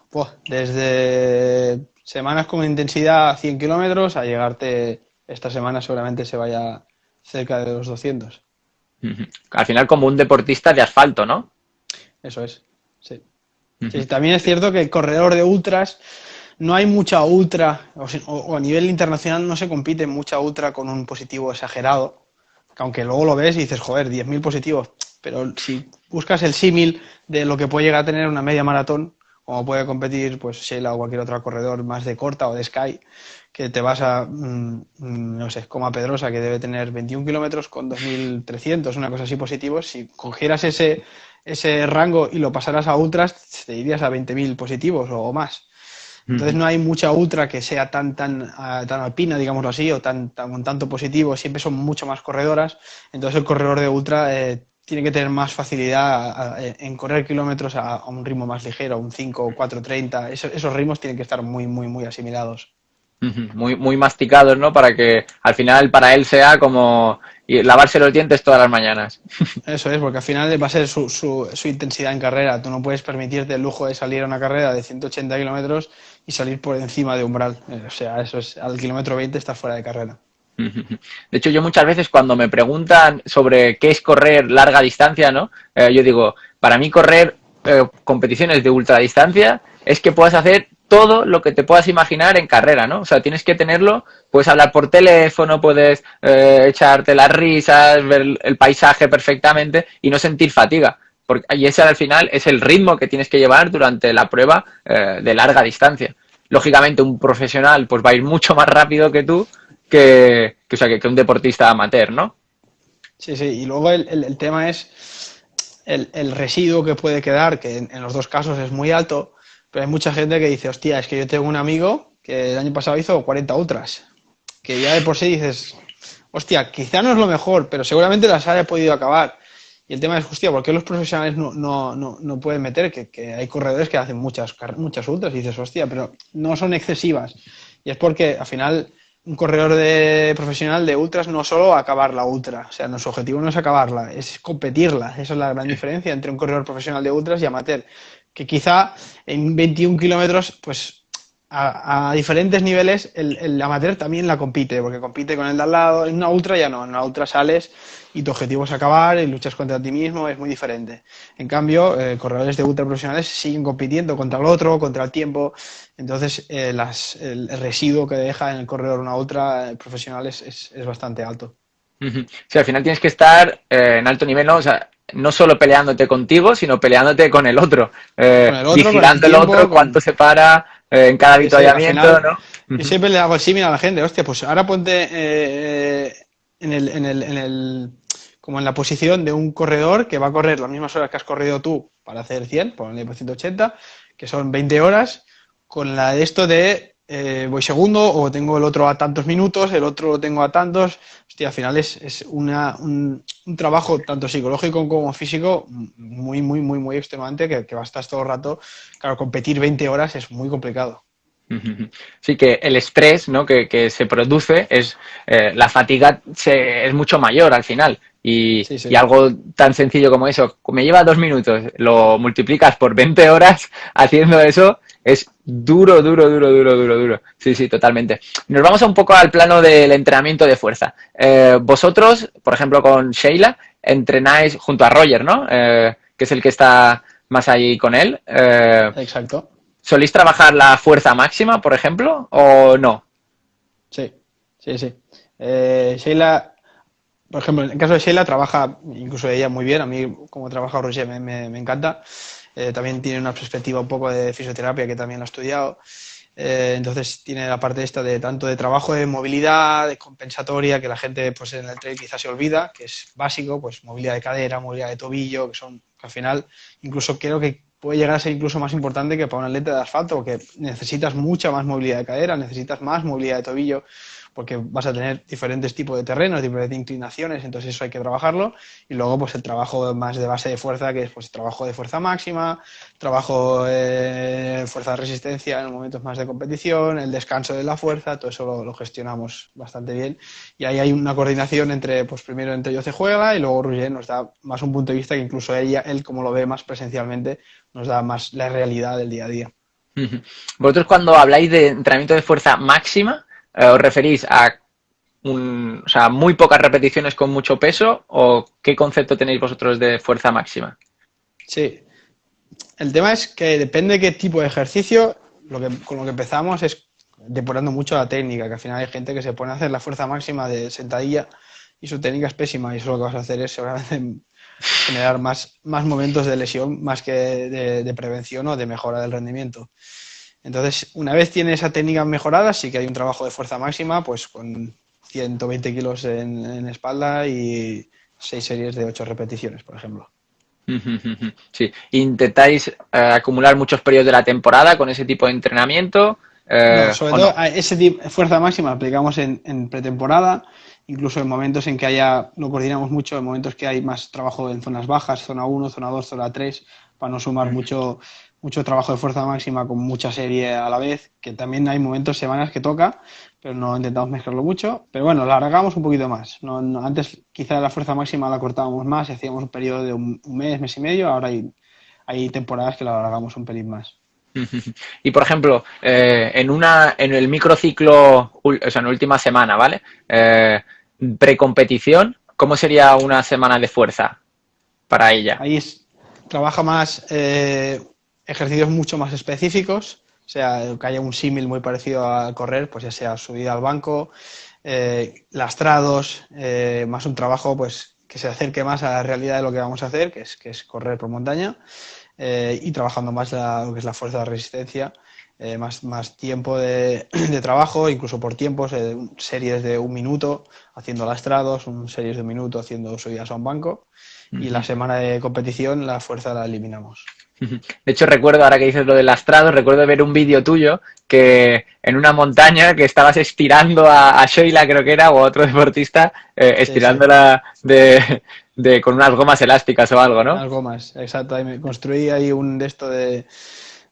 Pues desde semanas con intensidad a 100 kilómetros a llegarte esta semana seguramente se vaya cerca de los 200. Al final como un deportista de asfalto, ¿no? Eso es, sí. Sí, también es cierto que el corredor de ultras, no hay mucha ultra, o a nivel internacional no se compite mucha ultra con un positivo exagerado, que aunque luego lo ves y dices, joder, 10.000 positivos, pero si buscas el símil de lo que puede llegar a tener una media maratón, como puede competir pues Sheila o cualquier otro corredor más de corta o de Sky, que te vas a, no sé, como a Pedrosa, que debe tener 21 kilómetros con 2.300, una cosa así positivos, si cogieras ese rango y lo pasaras a ultras, te irías a 20.000 positivos o más. Entonces no hay mucha ultra que sea tan alpina, digámoslo así, o con tanto positivo, siempre son mucho más corredoras. Entonces el corredor de ultra tiene que tener más facilidad en correr kilómetros a un ritmo más ligero, un 5, 4, 30. Esos ritmos tienen que estar muy, muy, muy asimilados. Muy, muy masticados, ¿no? Para que al final para él sea como lavarse los dientes todas las mañanas. Eso es, porque al final va a ser su intensidad en carrera. Tú no puedes permitirte el lujo de salir a una carrera de 180 kilómetros y salir por encima de umbral. O sea, eso es, al kilómetro 20 estás fuera de carrera. De hecho, yo muchas veces cuando me preguntan sobre qué es correr larga distancia, ¿no? Yo digo, para mí correr competiciones de ultradistancia es que puedas hacer todo lo que te puedas imaginar en carrera, ¿no? O sea, tienes que tenerlo, puedes hablar por teléfono, puedes echarte las risas, ver el paisaje perfectamente y no sentir fatiga. Y ese al final es el ritmo que tienes que llevar durante la prueba de larga distancia. Lógicamente, un profesional pues va a ir mucho más rápido que tú, o sea, que un deportista amateur, ¿no? Sí, sí, y luego el tema es el residuo que puede quedar, que en los dos casos es muy alto, pero hay mucha gente que dice, hostia, es que yo tengo un amigo que el año pasado hizo 40 ultras, que ya de por sí dices, hostia, quizá no es lo mejor, pero seguramente las haya podido acabar. Y el tema es, hostia, ¿por qué los profesionales no pueden meter? Que hay corredores que hacen muchas ultras y dices, hostia, pero no son excesivas. Y es porque al final un corredor profesional de ultras no solo acabar la ultra, o sea, nuestro objetivo no es acabarla, es competirla. Esa es la gran diferencia entre un corredor profesional de ultras y amateur, que quizá en 21 kilómetros, pues a diferentes niveles el amateur también la compite, porque compite con el de al lado. En una ultra ya no, en una ultra sales y tu objetivo es acabar y luchas contra ti mismo, es muy diferente. En cambio, corredores de ultra profesionales siguen compitiendo contra el otro, contra el tiempo. Entonces, el residuo que deja en el corredor una ultra profesional es bastante alto. Sí, al final tienes que estar en alto nivel, ¿no? O sea, no solo peleándote contigo, sino peleándote con el otro, Con el otro, con el vigilando el tiempo, otro, cuánto se para en cada Sí, sí, al avituallamiento, final ¿no? yo siempre le hago el símil a la gente, hostia, pues ahora ponte como en la posición de un corredor que va a correr las mismas horas que has corrido tú para hacer 100, ponle por 180, que son 20 horas, con la de esto de voy segundo o tengo el otro a tantos minutos, el otro lo tengo a tantos, hostia, al final es un trabajo tanto psicológico como físico muy, muy, muy, muy extenuante que va a estar todo el rato, claro, competir 20 horas es muy complicado. Sí, que el estrés, ¿no? que se produce es la fatiga es mucho mayor al final. Sí, Y sí. algo tan sencillo como eso, me lleva 2 minutos, lo multiplicas por 20 horas haciendo eso, es duro, duro, duro, duro, duro, duro. Sí, sí, totalmente. Nos vamos un poco al plano del entrenamiento de fuerza. Vosotros, por ejemplo, con Sheila, entrenáis junto a Roger, ¿no? Que es el que está más ahí con él. Exacto. ¿Soléis trabajar la fuerza máxima, por ejemplo, o no? Sí, sí, sí. Sheila, por ejemplo, en el caso de Sheila trabaja incluso ella muy bien. A mí, como trabaja Roger, me encanta. también tiene una perspectiva un poco de fisioterapia que también lo ha estudiado. Entonces tiene la parte esta de tanto de trabajo de movilidad, de compensatoria, que la gente pues en el trail quizás se olvida, que es básico, pues movilidad de cadera, movilidad de tobillo, que al final incluso creo que puede llegar a ser incluso más importante que para un atleta de asfalto, porque necesitas mucha más movilidad de cadera, necesitas más movilidad de tobillo, porque vas a tener diferentes tipos de terrenos, diferentes inclinaciones, entonces eso hay que trabajarlo. Y luego pues el trabajo más de base de fuerza, que es pues trabajo de fuerza máxima, trabajo de fuerza de resistencia en momentos más de competición, el descanso de la fuerza, todo eso lo gestionamos bastante bien. Y ahí hay una coordinación entre, pues primero entre Jose Juega y luego Roger nos da más un punto de vista que incluso él como lo ve más presencialmente, nos da más la realidad del día a día. Vosotros cuando habláis de entrenamiento de fuerza máxima, ¿os referís a o sea, muy pocas repeticiones con mucho peso o qué concepto tenéis vosotros de fuerza máxima? Sí, el tema es que depende de qué tipo de ejercicio, con lo que empezamos es depurando mucho la técnica, que al final hay gente que se pone a hacer la fuerza máxima de sentadilla y su técnica es pésima y eso lo que vas a hacer es seguramente generar más momentos de lesión más que de prevención o de mejora del rendimiento. Entonces, una vez tiene esa técnica mejorada, sí que hay un trabajo de fuerza máxima, pues con 120 kilos en espalda y 6 series de 8 repeticiones, por ejemplo. Sí, intentáis acumular muchos periodos de la temporada con ese tipo de entrenamiento. No, sobre ¿O todo no? a ese tipo de fuerza máxima la aplicamos en pretemporada, incluso en momentos en que lo coordinamos mucho, en momentos que hay más trabajo en zonas bajas, zona 1, zona 2, zona 3, para no sumar mucho trabajo de fuerza máxima con mucha serie a la vez, que también hay momentos, semanas que toca, pero no intentamos mezclarlo mucho. Pero bueno, la alargamos un poquito más. Antes quizá la fuerza máxima la cortábamos más y hacíamos un periodo de un mes, mes y medio, ahora hay temporadas que la alargamos un pelín más. Y por ejemplo, en el microciclo, o sea, en la última semana, ¿vale? Precompetición, ¿cómo sería una semana de fuerza para ella? Ahí trabaja más ejercicios mucho más específicos, o sea, que haya un símil muy parecido a correr, pues ya sea subida al banco, lastrados, más un trabajo pues que se acerque más a la realidad de lo que vamos a hacer, que es correr por montaña, y trabajando más lo que es la fuerza de resistencia, más tiempo de trabajo, incluso por tiempos, series de un minuto haciendo lastrados, series de un minuto haciendo subidas a un banco. Y la semana de competición la fuerza la eliminamos. De hecho, recuerdo, ahora que dices lo del lastrado, recuerdo ver un vídeo tuyo que en una montaña que estabas estirando a Sheila, creo que era, o a otro deportista, Sí. estirándola con unas gomas elásticas o algo, ¿no? Algo más, exacto. Ahí me construí ahí un de esto de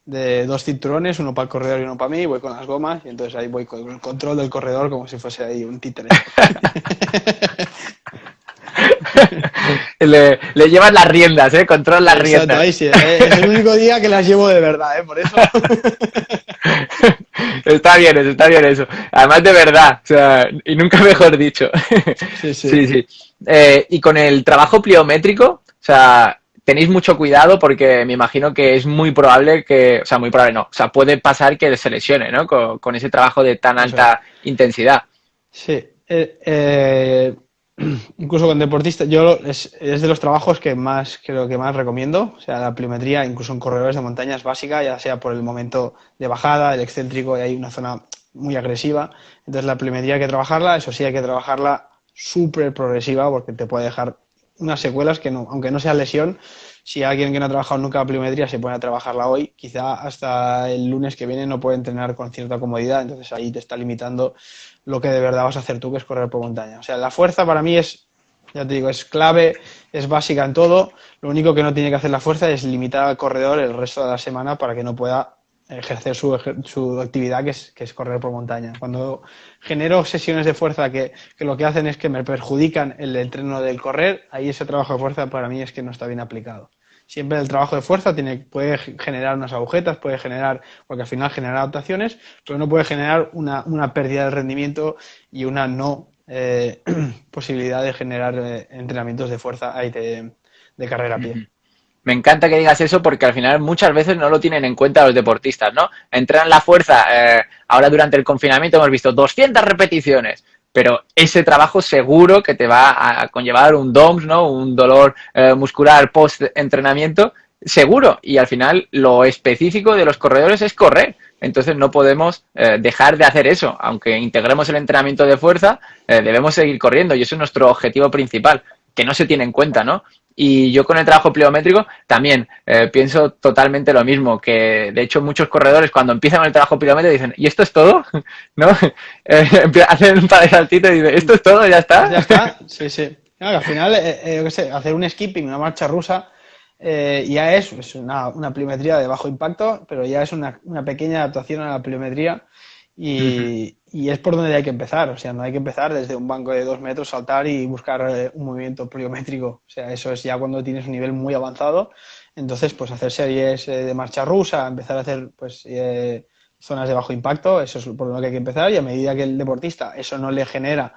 2 cinturones, uno para el corredor y uno para mí, voy con las gomas y entonces ahí voy con el control del corredor como si fuese ahí un títere. Le llevas las riendas, ¿eh? Control las Exacto, riendas. ahí sí. Es el único día que las llevo de verdad, por eso. Está bien eso. Además de verdad, o sea, y nunca mejor dicho. Sí, sí. Sí, sí. Y con el trabajo pliométrico, o sea, tenéis mucho cuidado porque me imagino que es muy probable o sea, muy probable no, o sea, puede pasar que se lesione, ¿no? Con ese trabajo de tan Eso es. alta intensidad. Sí, incluso con deportistas, es de los trabajos que más creo que más recomiendo. O sea, la pliometría, incluso en corredores de montaña es básica, ya sea por el momento de bajada, el excéntrico, y hay una zona muy agresiva. Entonces la pliometría hay que trabajarla, eso sí, hay que trabajarla súper progresiva porque te puede dejar unas secuelas que no, aunque no sea lesión, si alguien que no ha trabajado nunca la pliometría se pone a trabajarla hoy, quizá hasta el lunes que viene no puede entrenar con cierta comodidad, entonces ahí te está limitando lo que de verdad vas a hacer tú, que es correr por montaña. O sea, la fuerza para mí ya te digo, es clave, es básica en todo. Lo único que no tiene que hacer la fuerza es limitar al corredor el resto de la semana para que no pueda ejercer su actividad, que es correr por montaña. Cuando genero sesiones de fuerza que lo que hacen es que me perjudican el entreno del correr, ahí ese trabajo de fuerza para mí es que no está bien aplicado. Siempre el trabajo de fuerza puede generar unas agujetas, porque al final genera adaptaciones, pero no puede generar una pérdida de rendimiento y una no posibilidad de generar entrenamientos de fuerza de carrera a pie. Me encanta que digas eso porque al final muchas veces no lo tienen en cuenta los deportistas, ¿no? Entrenan la fuerza, ahora durante el confinamiento hemos visto 200 repeticiones, pero ese trabajo seguro que te va a conllevar un DOMS, ¿no? Un dolor muscular post-entrenamiento seguro y al final lo específico de los corredores es correr. Entonces no podemos dejar de hacer eso. Aunque integremos el entrenamiento de fuerza, debemos seguir corriendo y eso es nuestro objetivo principal, que no se tiene en cuenta, ¿no? Y yo con el trabajo pliométrico también pienso totalmente lo mismo, que de hecho muchos corredores cuando empiezan con el trabajo pliométrico dicen, ¿y esto es todo? ¿No? Hacen un par de saltitos y dicen, ¿esto es todo? ¿Ya está? Ya está, sí, sí. Claro, al final, yo qué sé, hacer un skipping, una marcha rusa, ya es una pliometría de bajo impacto, pero ya es una pequeña adaptación a la pliometría y es por donde hay que empezar. O sea, no hay que empezar desde un banco de 2 metros, saltar y buscar un movimiento pliométrico. O sea, eso es ya cuando tienes un nivel muy avanzado. Entonces, pues hacer series de marcha rusa, empezar a hacer pues zonas de bajo impacto, eso es por lo que hay que empezar y a medida que el deportista eso no le genera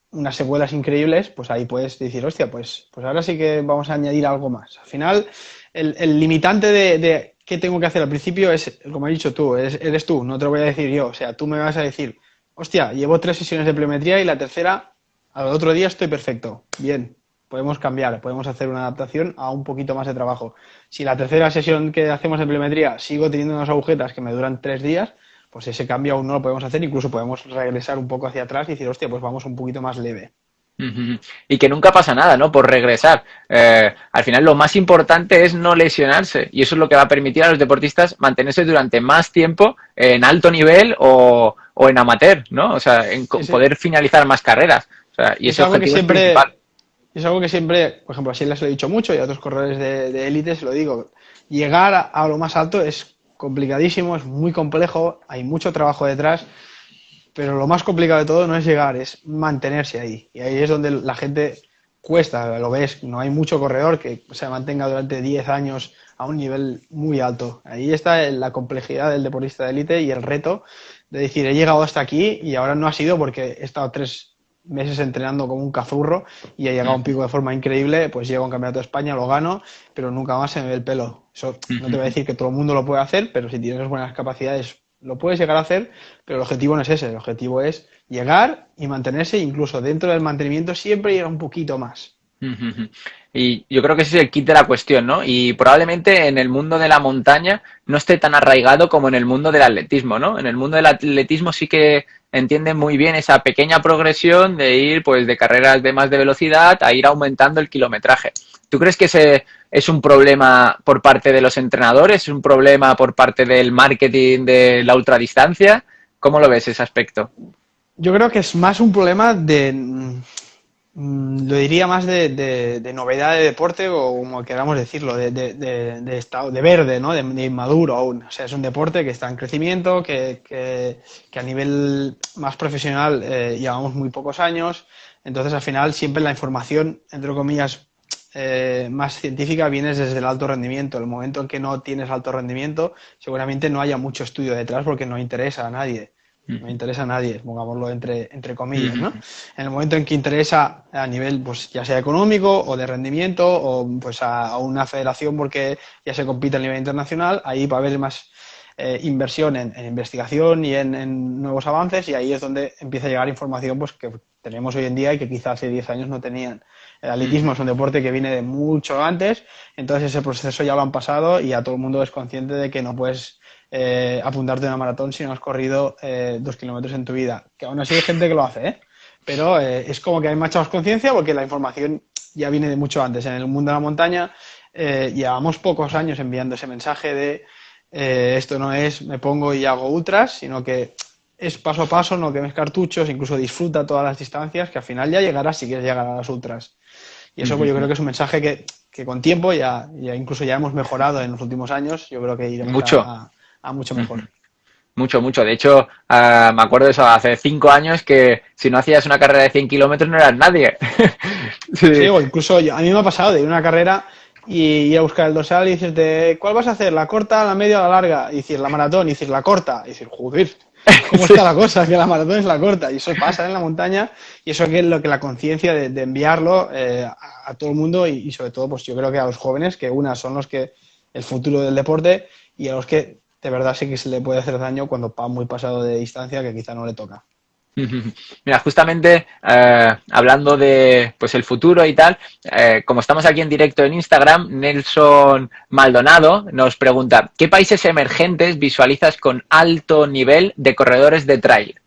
unas secuelas increíbles, pues ahí puedes decir, hostia, pues ahora sí que vamos a añadir algo más. Al final, el limitante de qué tengo que hacer al principio es, como has dicho tú, eres tú, no te lo voy a decir yo. O sea, tú me vas a decir, hostia, llevo 3 sesiones de pliometría y la tercera, al otro día estoy perfecto. Bien, podemos cambiar, podemos hacer una adaptación a un poquito más de trabajo. Si la tercera sesión que hacemos de pliometría sigo teniendo unas agujetas que me duran 3 días, pues ese cambio aún no lo podemos hacer, incluso podemos regresar un poco hacia atrás y decir, hostia, pues vamos un poquito más leve. Y que nunca pasa nada, ¿no? Por regresar. Al final lo más importante es no lesionarse y eso es lo que va a permitir a los deportistas mantenerse durante más tiempo en alto nivel o en amateur, ¿no? O sea, en Sí, sí. poder finalizar más carreras. O sea, y Y es ese algo que objetivo es principal. siempre, es algo que siempre, por ejemplo, así les lo he dicho mucho y a otros corredores de élite se lo digo. Llegar a lo más alto es complicadísimo, es muy complejo, hay mucho trabajo detrás, pero lo más complicado de todo no es llegar, es mantenerse ahí. Y ahí es donde la gente cuesta, lo ves, no hay mucho corredor que se mantenga durante 10 años a un nivel muy alto. Ahí está la complejidad del deportista de élite y el reto de decir, he llegado hasta aquí y ahora no ha sido porque he estado 3 meses entrenando como un cazurro y he llegado a un pico de forma increíble, pues llego a un campeonato de España, lo gano, pero nunca más se me ve el pelo. Eso no te voy a decir que todo el mundo lo puede hacer, pero si tienes buenas capacidades lo puedes llegar a hacer, pero el objetivo no es ese, el objetivo es llegar y mantenerse, incluso dentro del mantenimiento siempre llegar un poquito más. Y yo creo que ese es el kit de la cuestión, ¿no? Y probablemente en el mundo de la montaña no esté tan arraigado como en el mundo del atletismo, ¿no? En el mundo del atletismo sí que entienden muy bien esa pequeña progresión de ir pues de carreras de más de velocidad a ir aumentando el kilometraje. ¿Tú crees que ese es un problema por parte de los entrenadores? ¿Es un problema por parte del marketing de la ultradistancia? ¿Cómo lo ves ese aspecto? Yo creo que es más un problema lo diría más de novedad de deporte o como queramos decirlo, de estado, de verde, ¿no? De inmaduro aún. O sea, es un deporte que está en crecimiento, que a nivel más profesional llevamos muy pocos años. Entonces, al final, siempre la información, entre comillas, más científica viene desde el alto rendimiento. El momento en que no tienes alto rendimiento, seguramente no haya mucho estudio detrás porque no interesa a nadie. No interesa a nadie, pongámoslo entre comillas, ¿no? En el momento en que interesa a nivel, pues ya sea económico o de rendimiento o pues a una federación porque ya se compite a nivel internacional, ahí va a haber más inversión en investigación y en nuevos avances y ahí es donde empieza a llegar información pues que tenemos hoy en día y que quizá hace 10 años no tenían. El atletismo es un deporte que viene de mucho antes, entonces ese proceso ya lo han pasado y ya todo el mundo es consciente de que no puedes apuntarte a una maratón si no has corrido 2 kilómetros en tu vida. Que aún así hay gente que lo hace, ¿eh? Pero es como que hay más conciencia porque la información ya viene de mucho antes. En el mundo de la montaña llevamos pocos años enviando ese mensaje de esto no es me pongo y hago ultras, sino que es paso a paso, no quemes cartuchos, incluso disfruta todas las distancias, que al final ya llegarás si quieres llegar a las ultras. Y eso pues, yo creo que es un mensaje que con tiempo ya incluso ya hemos mejorado en los últimos años. Yo creo que iremos Mucho. a mucho mejor. Mucho, mucho. De hecho, me acuerdo de eso hace 5 años que si no hacías una carrera de 100 kilómetros no eras nadie. Sí, Sí. o incluso a mí me ha pasado de ir a una carrera y ir a buscar el dorsal y decirte, ¿cuál vas a hacer? ¿La corta, la media o la larga? Y decir, la maratón, y decir, la corta. Y decir, joder, ¿cómo Sí. está la cosa? Que la maratón es la corta. Y eso pasa en la montaña y eso que es lo que la conciencia de enviarlo a todo el mundo y sobre todo, pues yo creo que a los jóvenes, que unas son los que el futuro del deporte y a los que de verdad sí que se le puede hacer daño cuando va muy pasado de distancia que quizá no le toca. Mira, justamente hablando de pues el futuro y tal, como estamos aquí en directo en Instagram, Nelson Maldonado nos pregunta, ¿qué países emergentes visualizas con alto nivel de corredores de trail?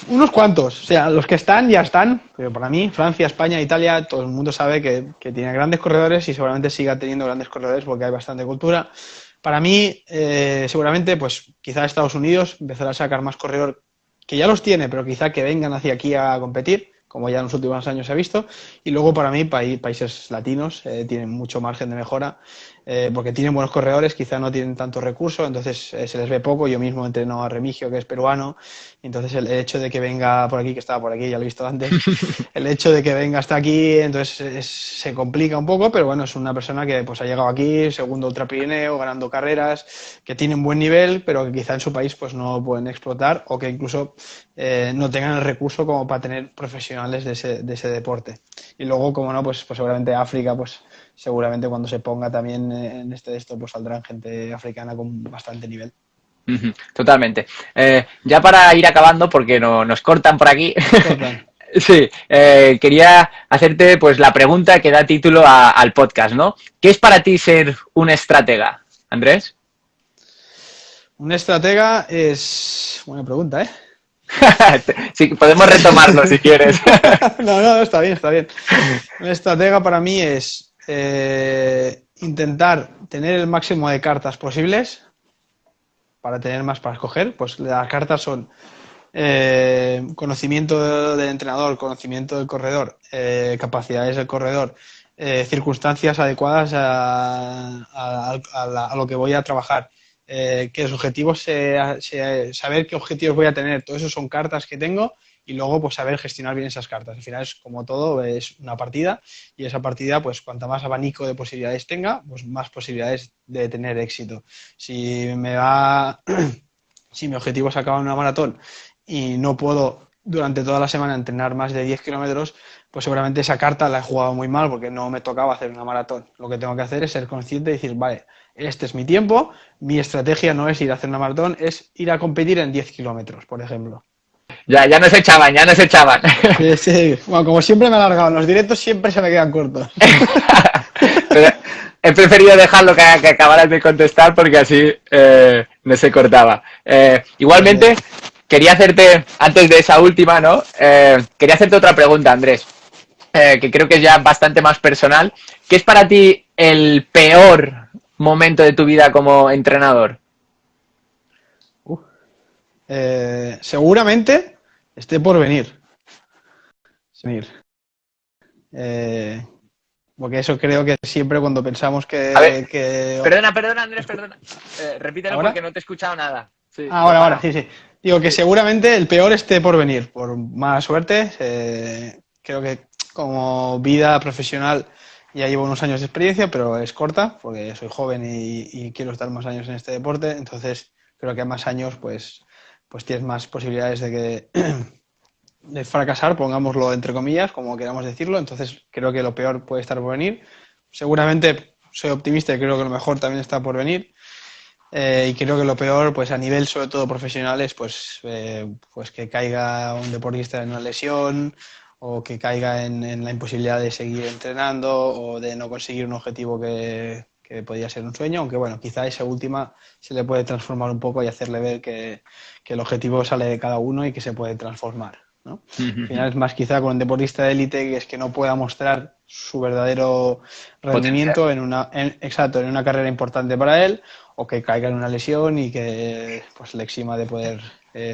Unos cuantos, o sea, los que están ya están, pero para mí, Francia, España, Italia, todo el mundo sabe que tiene grandes corredores y seguramente siga teniendo grandes corredores porque hay bastante cultura. Para mí, seguramente, pues quizá Estados Unidos empezará a sacar más corredor, que ya los tiene, pero quizá que vengan hacia aquí a competir, como ya en los últimos años se ha visto. Y luego, para mí, países latinos tienen mucho margen de mejora porque tienen buenos corredores, quizá no tienen tantos recursos, entonces se les ve poco. Yo mismo entreno a Remigio, que es peruano, entonces el hecho de que venga por aquí, que estaba por aquí, ya lo he visto antes, el hecho de que venga hasta aquí, entonces se complica un poco, pero bueno, es una persona que pues ha llegado aquí, segundo Ultra Pirineo, ganando carreras, que tiene un buen nivel, pero que quizá en su país pues no pueden explotar o que incluso no tengan el recurso como para tener profesionales de ese deporte. Y luego, como no, pues seguramente África, pues seguramente cuando se ponga también en esto, pues saldrán gente africana con bastante nivel. Totalmente. Ya para ir acabando, porque nos cortan por aquí, Nos cortan. sí, quería hacerte pues la pregunta que da título al podcast, ¿no? ¿Qué es para ti ser un estratega, Andrés? Un estratega es... Buena pregunta, ¿eh? Sí, podemos retomarlo si quieres. No, está bien, está bien. Un estratega para mí es intentar tener el máximo de cartas posibles para tener más para escoger. Pues las cartas son conocimiento del entrenador, conocimiento del corredor, capacidades del corredor, circunstancias adecuadas a lo que voy a trabajar. Que los objetivos, saber qué objetivos voy a tener, todo eso son cartas que tengo y luego pues saber gestionar bien esas cartas. Al final es como todo, es una partida y esa partida pues cuanta más abanico de posibilidades tenga, pues más posibilidades de tener éxito. Si me va, si mi objetivo es acabar una maratón y no puedo durante toda la semana entrenar más de 10 kilómetros, pues seguramente esa carta la he jugado muy mal porque no me tocaba hacer una maratón. Lo que tengo que hacer es ser consciente y decir, vale, este es mi tiempo, mi estrategia no es ir a hacer una maratón, es ir a competir en 10 kilómetros, por ejemplo. Ya nos echaban, ya nos echaban. Sí, sí. Bueno, como siempre me he alargado, en los directos siempre se me quedan cortos. Pero he preferido dejarlo que acabaras de contestar porque así no se cortaba. Igualmente, quería hacerte, antes de esa última, ¿no? Quería hacerte otra pregunta, Andrés, que creo que es ya bastante más personal. ¿Qué es para ti el peor momento de tu vida como entrenador? Seguramente esté por venir. Venir. Eh, Porque eso creo que siempre cuando pensamos A ver, que... perdona, Andrés, perdona. Repítelo porque ¿Ahora? no te he escuchado nada. Sí, lo he Ahora, parado. sí, sí. Digo que Sí. seguramente el peor esté por venir, por mala suerte. Creo que como vida profesional ya llevo unos años de experiencia, pero es corta porque soy joven y quiero estar más años en este deporte. Entonces, creo que a más años, pues tienes más posibilidades de fracasar, pongámoslo entre comillas, como queramos decirlo. Entonces, creo que lo peor puede estar por venir. Seguramente soy optimista y creo que lo mejor también está por venir. Y creo que lo peor, pues a nivel sobre todo profesional, es pues que caiga un deportista en una lesión o que caiga en la imposibilidad de seguir entrenando o de no conseguir un objetivo que podría ser un sueño, aunque bueno, quizá esa última se le puede transformar un poco y hacerle ver que el objetivo sale de cada uno y que se puede transformar, ¿no? Al final es más quizá con un deportista de élite que es que no pueda mostrar su verdadero Potencial. rendimiento exacto, en una carrera importante para él o que caiga en una lesión y que pues le exima de poder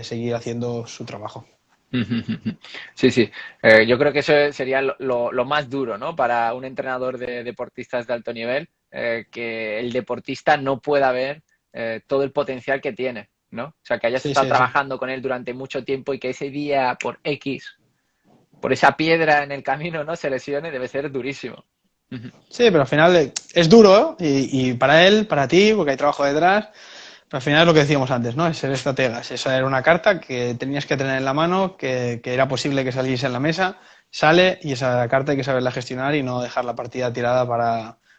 seguir haciendo su trabajo. Sí, sí. Yo creo que eso sería lo más duro, ¿no? Para un entrenador de deportistas de alto nivel, que el deportista no pueda ver todo el potencial que tiene, ¿no? O sea, que hayas Sí, estado sí, sí. trabajando con él durante mucho tiempo y que ese día, por X, por esa piedra en el camino, ¿no? Se lesione, debe ser durísimo. Sí, pero al final es duro, ¿eh? Y para él, para ti, porque hay trabajo detrás, pero al final es lo que decíamos antes, ¿no? Es ser estrategas. Esa era una carta que tenías que tener en la mano, que era posible que saliese en la mesa, sale y esa carta hay que saberla gestionar y no dejar la partida tirada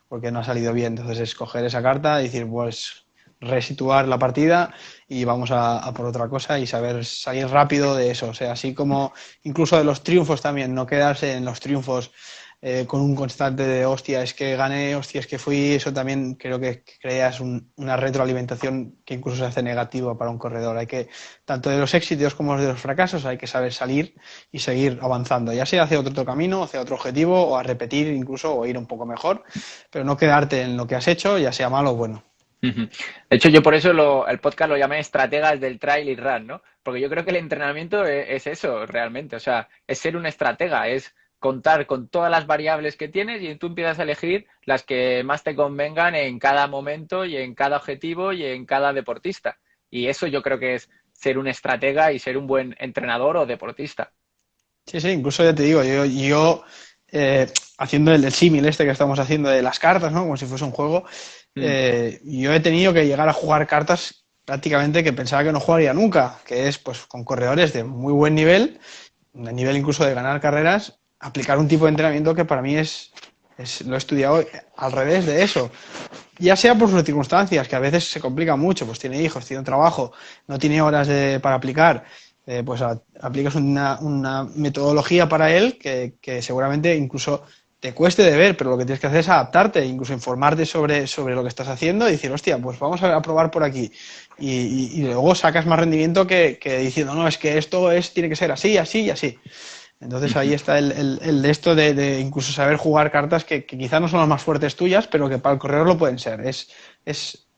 porque no ha salido bien. Entonces, escoger esa carta y decir, pues resituar la partida y vamos a por otra cosa y saber salir rápido de eso. O sea, así como incluso de los triunfos también, no quedarse en los triunfos con un constante de hostia, es que gané, hostia, es que fui, eso también creo que creas una retroalimentación que incluso se hace negativa para un corredor. Hay que, tanto de los éxitos como de los fracasos, hay que saber salir y seguir avanzando, ya sea hacia otro camino, hacia otro objetivo, o a repetir incluso, o ir un poco mejor, pero no quedarte en lo que has hecho, ya sea malo o bueno. De hecho, yo por eso el podcast lo llamé Estrategas del Trail y Run, ¿no? Porque yo creo que el entrenamiento es eso realmente, o sea, es ser un estratega, es contar con todas las variables que tienes y tú empiezas a elegir las que más te convengan en cada momento y en cada objetivo y en cada deportista. Y eso yo creo que es ser un estratega y ser un buen entrenador o deportista. Sí, sí, incluso ya te digo, haciendo el símil este que estamos haciendo de las cartas, ¿no? Como si fuese un juego, Mm. yo he tenido que llegar a jugar cartas prácticamente que pensaba que no jugaría nunca, que es pues con corredores de muy buen nivel, a nivel incluso de ganar carreras, aplicar un tipo de entrenamiento que para mí lo he estudiado al revés de eso. Ya sea por sus circunstancias, que a veces se complica mucho, pues tiene hijos, tiene un trabajo, no tiene horas para aplicar, pues aplicas una metodología para él que seguramente incluso te cueste de ver, pero lo que tienes que hacer es adaptarte, incluso informarte sobre lo que estás haciendo y decir, hostia, pues vamos a probar por aquí. Y luego sacas más rendimiento que diciendo, no, es que tiene que ser así, así y así. Entonces ahí está el de esto de incluso saber jugar cartas que quizás no son las más fuertes tuyas, pero que para el corredor lo pueden ser. Es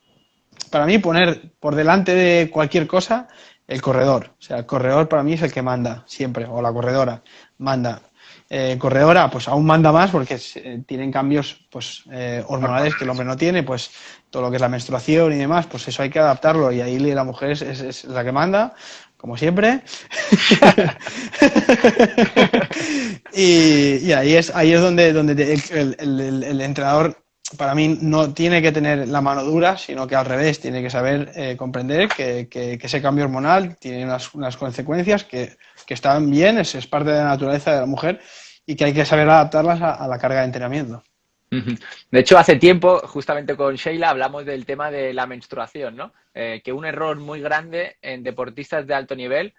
para mí poner por delante de cualquier cosa el corredor. O sea, el corredor para mí es el que manda siempre, o la corredora manda. Corredora, pues aún manda más porque tienen cambios pues hormonales que el hombre no tiene, pues todo lo que es la menstruación y demás, pues eso hay que adaptarlo y ahí la mujer es la que manda, como siempre. Y ahí es donde el entrenador para mí no tiene que tener la mano dura, sino que al revés, tiene que saber comprender que ese cambio hormonal tiene unas consecuencias que están bien, es parte de la naturaleza de la mujer y que hay que saber adaptarlas a la carga de entrenamiento. De hecho, hace tiempo, justamente con Sheila, hablamos del tema de la menstruación, ¿no? Que un error muy grande en deportistas de alto nivel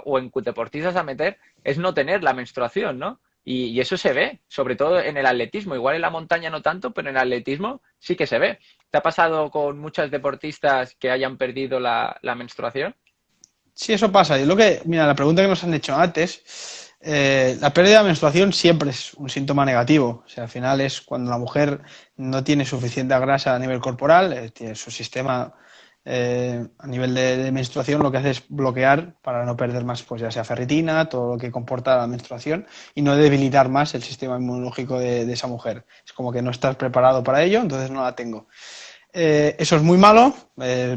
o en deportistas amateur es no tener la menstruación, ¿no? Y eso se ve, sobre todo en el atletismo. Igual en la montaña no tanto, pero en el atletismo sí que se ve. ¿Te ha pasado con muchos deportistas que hayan perdido la menstruación? Sí, eso pasa. Y mira, la pregunta que nos han hecho antes, la pérdida de menstruación siempre es un síntoma negativo. O sea, al final es cuando la mujer no tiene suficiente grasa a nivel corporal, tiene su sistema a nivel de menstruación, lo que hace es bloquear para no perder más, pues ya sea ferritina, todo lo que comporta la menstruación, y no debilitar más el sistema inmunológico de esa mujer. Es como que no estás preparado para ello, entonces no la tengo. Eso es muy malo,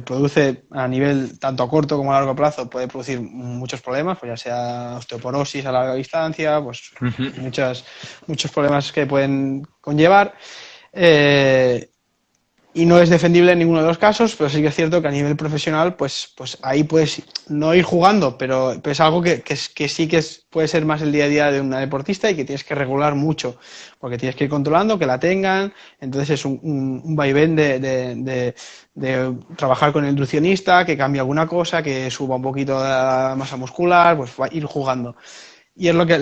produce a nivel tanto a corto como a largo plazo, puede producir muchos problemas, pues ya sea osteoporosis a larga distancia, pues muchos problemas que pueden conllevar. Eh, y no es defendible en ninguno de los casos, pero sí que es cierto que a nivel profesional, pues ahí puedes no ir jugando, pero es algo que sí puede ser más el día a día de una deportista y que tienes que regular mucho, porque tienes que ir controlando que la tengan, entonces es un vaivén de trabajar con el nutricionista, que cambie alguna cosa, que suba un poquito la masa muscular, pues va a ir jugando. Y es lo que,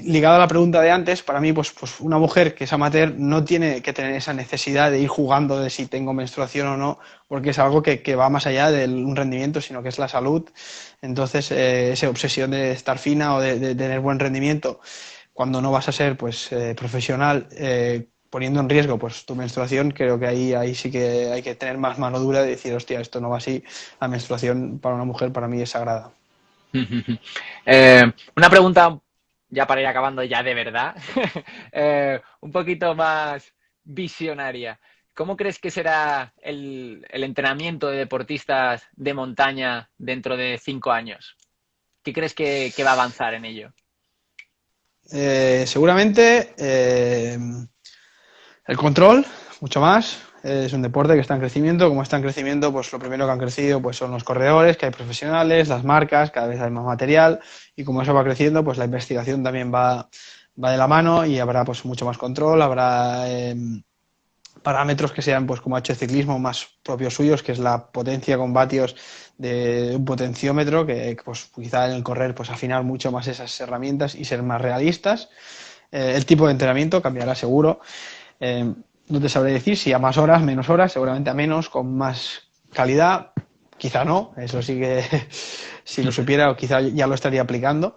ligado a la pregunta de antes, para mí, pues una mujer que es amateur no tiene que tener esa necesidad de ir jugando de si tengo menstruación o no, porque es algo que va más allá de un rendimiento, sino que es la salud. Entonces, esa obsesión de estar fina o de tener buen rendimiento cuando no vas a ser pues profesional, poniendo en riesgo pues tu menstruación, creo que ahí sí que hay que tener más mano dura de decir, hostia, esto no va así. La menstruación para una mujer para mí es sagrada. Una pregunta ya para ir acabando ya de verdad, un poquito más visionaria. ¿Cómo crees que será el entrenamiento de deportistas de montaña dentro de 5 años? ¿Qué crees que va a avanzar en ello? Seguramente el control, mucho más. Es un deporte que está en crecimiento. Como está en crecimiento, pues lo primero que han crecido pues son los corredores, que hay profesionales, las marcas, cada vez hay más material. Y como eso va creciendo, pues la investigación también va de la mano y habrá pues mucho más control, habrá parámetros que sean, pues como ha hecho el ciclismo, más propios suyos, que es la potencia con vatios de un potenciómetro, que pues quizá en el correr pues afinar mucho más esas herramientas y ser más realistas. El tipo de entrenamiento cambiará seguro. No te sabré decir si a más horas, menos horas, seguramente a menos, con más calidad. Quizá no, eso sí que si lo supiera quizá ya lo estaría aplicando.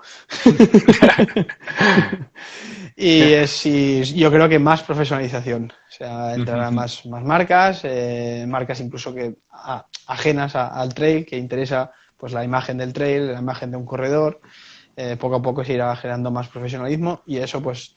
Y yo creo que más profesionalización, o sea, entrarán más marcas, marcas incluso que ajenas al trail, que interesa pues la imagen del trail, la imagen de un corredor. Poco a poco se irá generando más profesionalismo y eso pues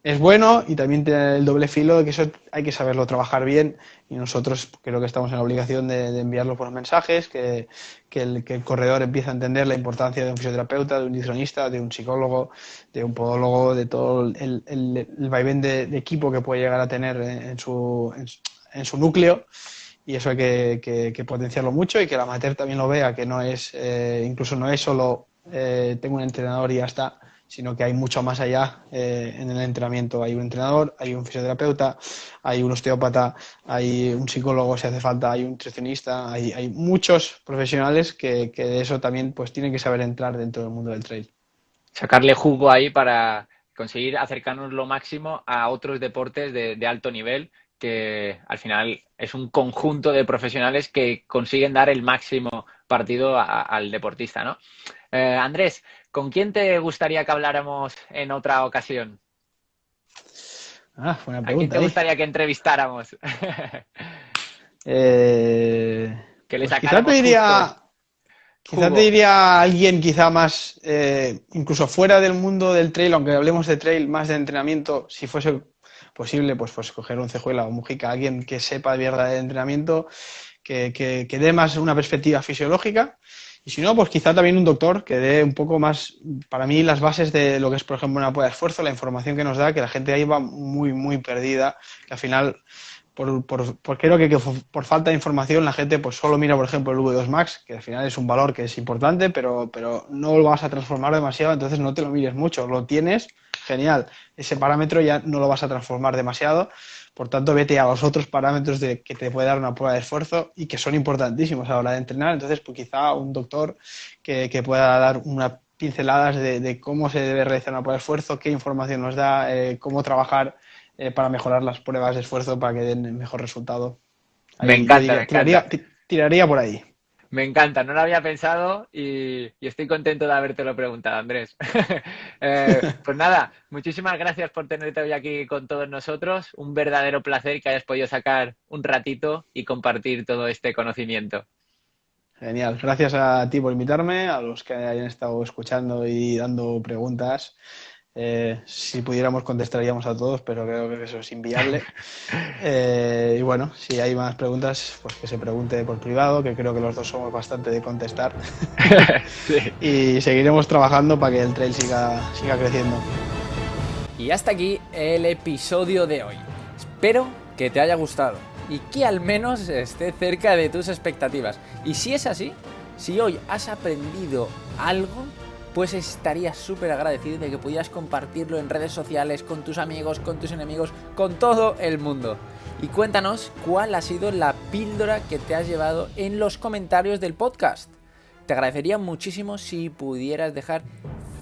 es bueno y también tiene el doble filo de que eso hay que saberlo trabajar bien y nosotros creo que estamos en la obligación de enviarlo por mensajes, que el corredor empiece a entender la importancia de un fisioterapeuta, de un nutricionista, de un psicólogo, de un podólogo, de todo el vaivén de equipo que puede llegar a tener en su núcleo. Y eso hay que potenciarlo mucho y que el amateur también lo vea, que no es, incluso no es solo tengo un entrenador y ya está, sino que hay mucho más allá en el entrenamiento. Hay un entrenador, hay un fisioterapeuta, hay un osteópata, hay un psicólogo si hace falta, hay un nutricionista, hay muchos profesionales que de eso también pues tienen que saber entrar dentro del mundo del trail. Sacarle jugo ahí para conseguir acercarnos lo máximo a otros deportes de alto nivel, que al final es un conjunto de profesionales que consiguen dar el máximo partido al deportista, ¿no? Andrés, ¿con quién te gustaría que habláramos en otra ocasión? Buena ¿A quién pregunta te ahí. gustaría que entrevistáramos? Que le Pues quizá te sacáramos justo diría, quizá te jugo. diría alguien quizá más, incluso fuera del mundo del trail, aunque hablemos de trail, más de entrenamiento, si fuese posible, pues coger un Cejuela o un Mujica, alguien que sepa de verdad de entrenamiento, que dé más una perspectiva fisiológica. Y si no, pues quizá también un doctor que dé un poco más, para mí, las bases de lo que es, por ejemplo, una prueba de esfuerzo, la información que nos da, que la gente ahí va muy, muy perdida, que al final creo que por falta de información la gente pues solo mira, por ejemplo, el V2 Max, que al final es un valor que es importante, pero no lo vas a transformar demasiado, entonces no te lo mires mucho. Lo tienes, genial. Ese parámetro ya no lo vas a transformar demasiado, por tanto, vete a los otros parámetros que te puede dar una prueba de esfuerzo y que son importantísimos a la hora de entrenar. Entonces, pues quizá un doctor que pueda dar unas pinceladas de cómo se debe realizar una prueba de esfuerzo, qué información nos da, cómo trabajar para mejorar las pruebas de esfuerzo para que den el mejor resultado. Me Ahí yo encanta, me diría, encanta. tiraría por ahí. Me encanta, no lo había pensado y estoy contento de habértelo preguntado, Andrés. Pues nada, muchísimas gracias por tenerte hoy aquí con todos nosotros. Un verdadero placer que hayas podido sacar un ratito y compartir todo este conocimiento. Genial. Gracias a ti por invitarme, a los que hayan estado escuchando y dando preguntas. Si pudiéramos contestaríamos a todos, pero creo que eso es inviable. Y bueno, si hay más preguntas, pues que se pregunte por privado, que creo que los dos somos bastante de contestar. Sí. Y seguiremos trabajando para que el trail siga creciendo. Y hasta aquí el episodio de hoy. Espero que te haya gustado y que al menos esté cerca de tus expectativas. Y si es así, si hoy has aprendido algo, pues estaría súper agradecido de que pudieras compartirlo en redes sociales, con tus amigos, con tus enemigos, con todo el mundo. Y cuéntanos cuál ha sido la píldora que te has llevado en los comentarios del podcast. Te agradecería muchísimo si pudieras dejar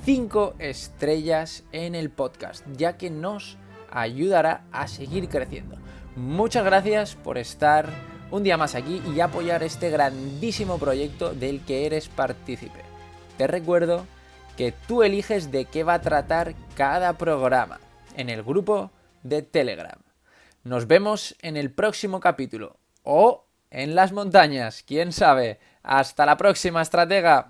5 estrellas en el podcast, ya que nos ayudará a seguir creciendo. Muchas gracias por estar un día más aquí y apoyar este grandísimo proyecto del que eres partícipe. Te recuerdo que tú eliges de qué va a tratar cada programa en el grupo de Telegram. Nos vemos en el próximo capítulo o en las montañas, quién sabe. Hasta la próxima, estratega.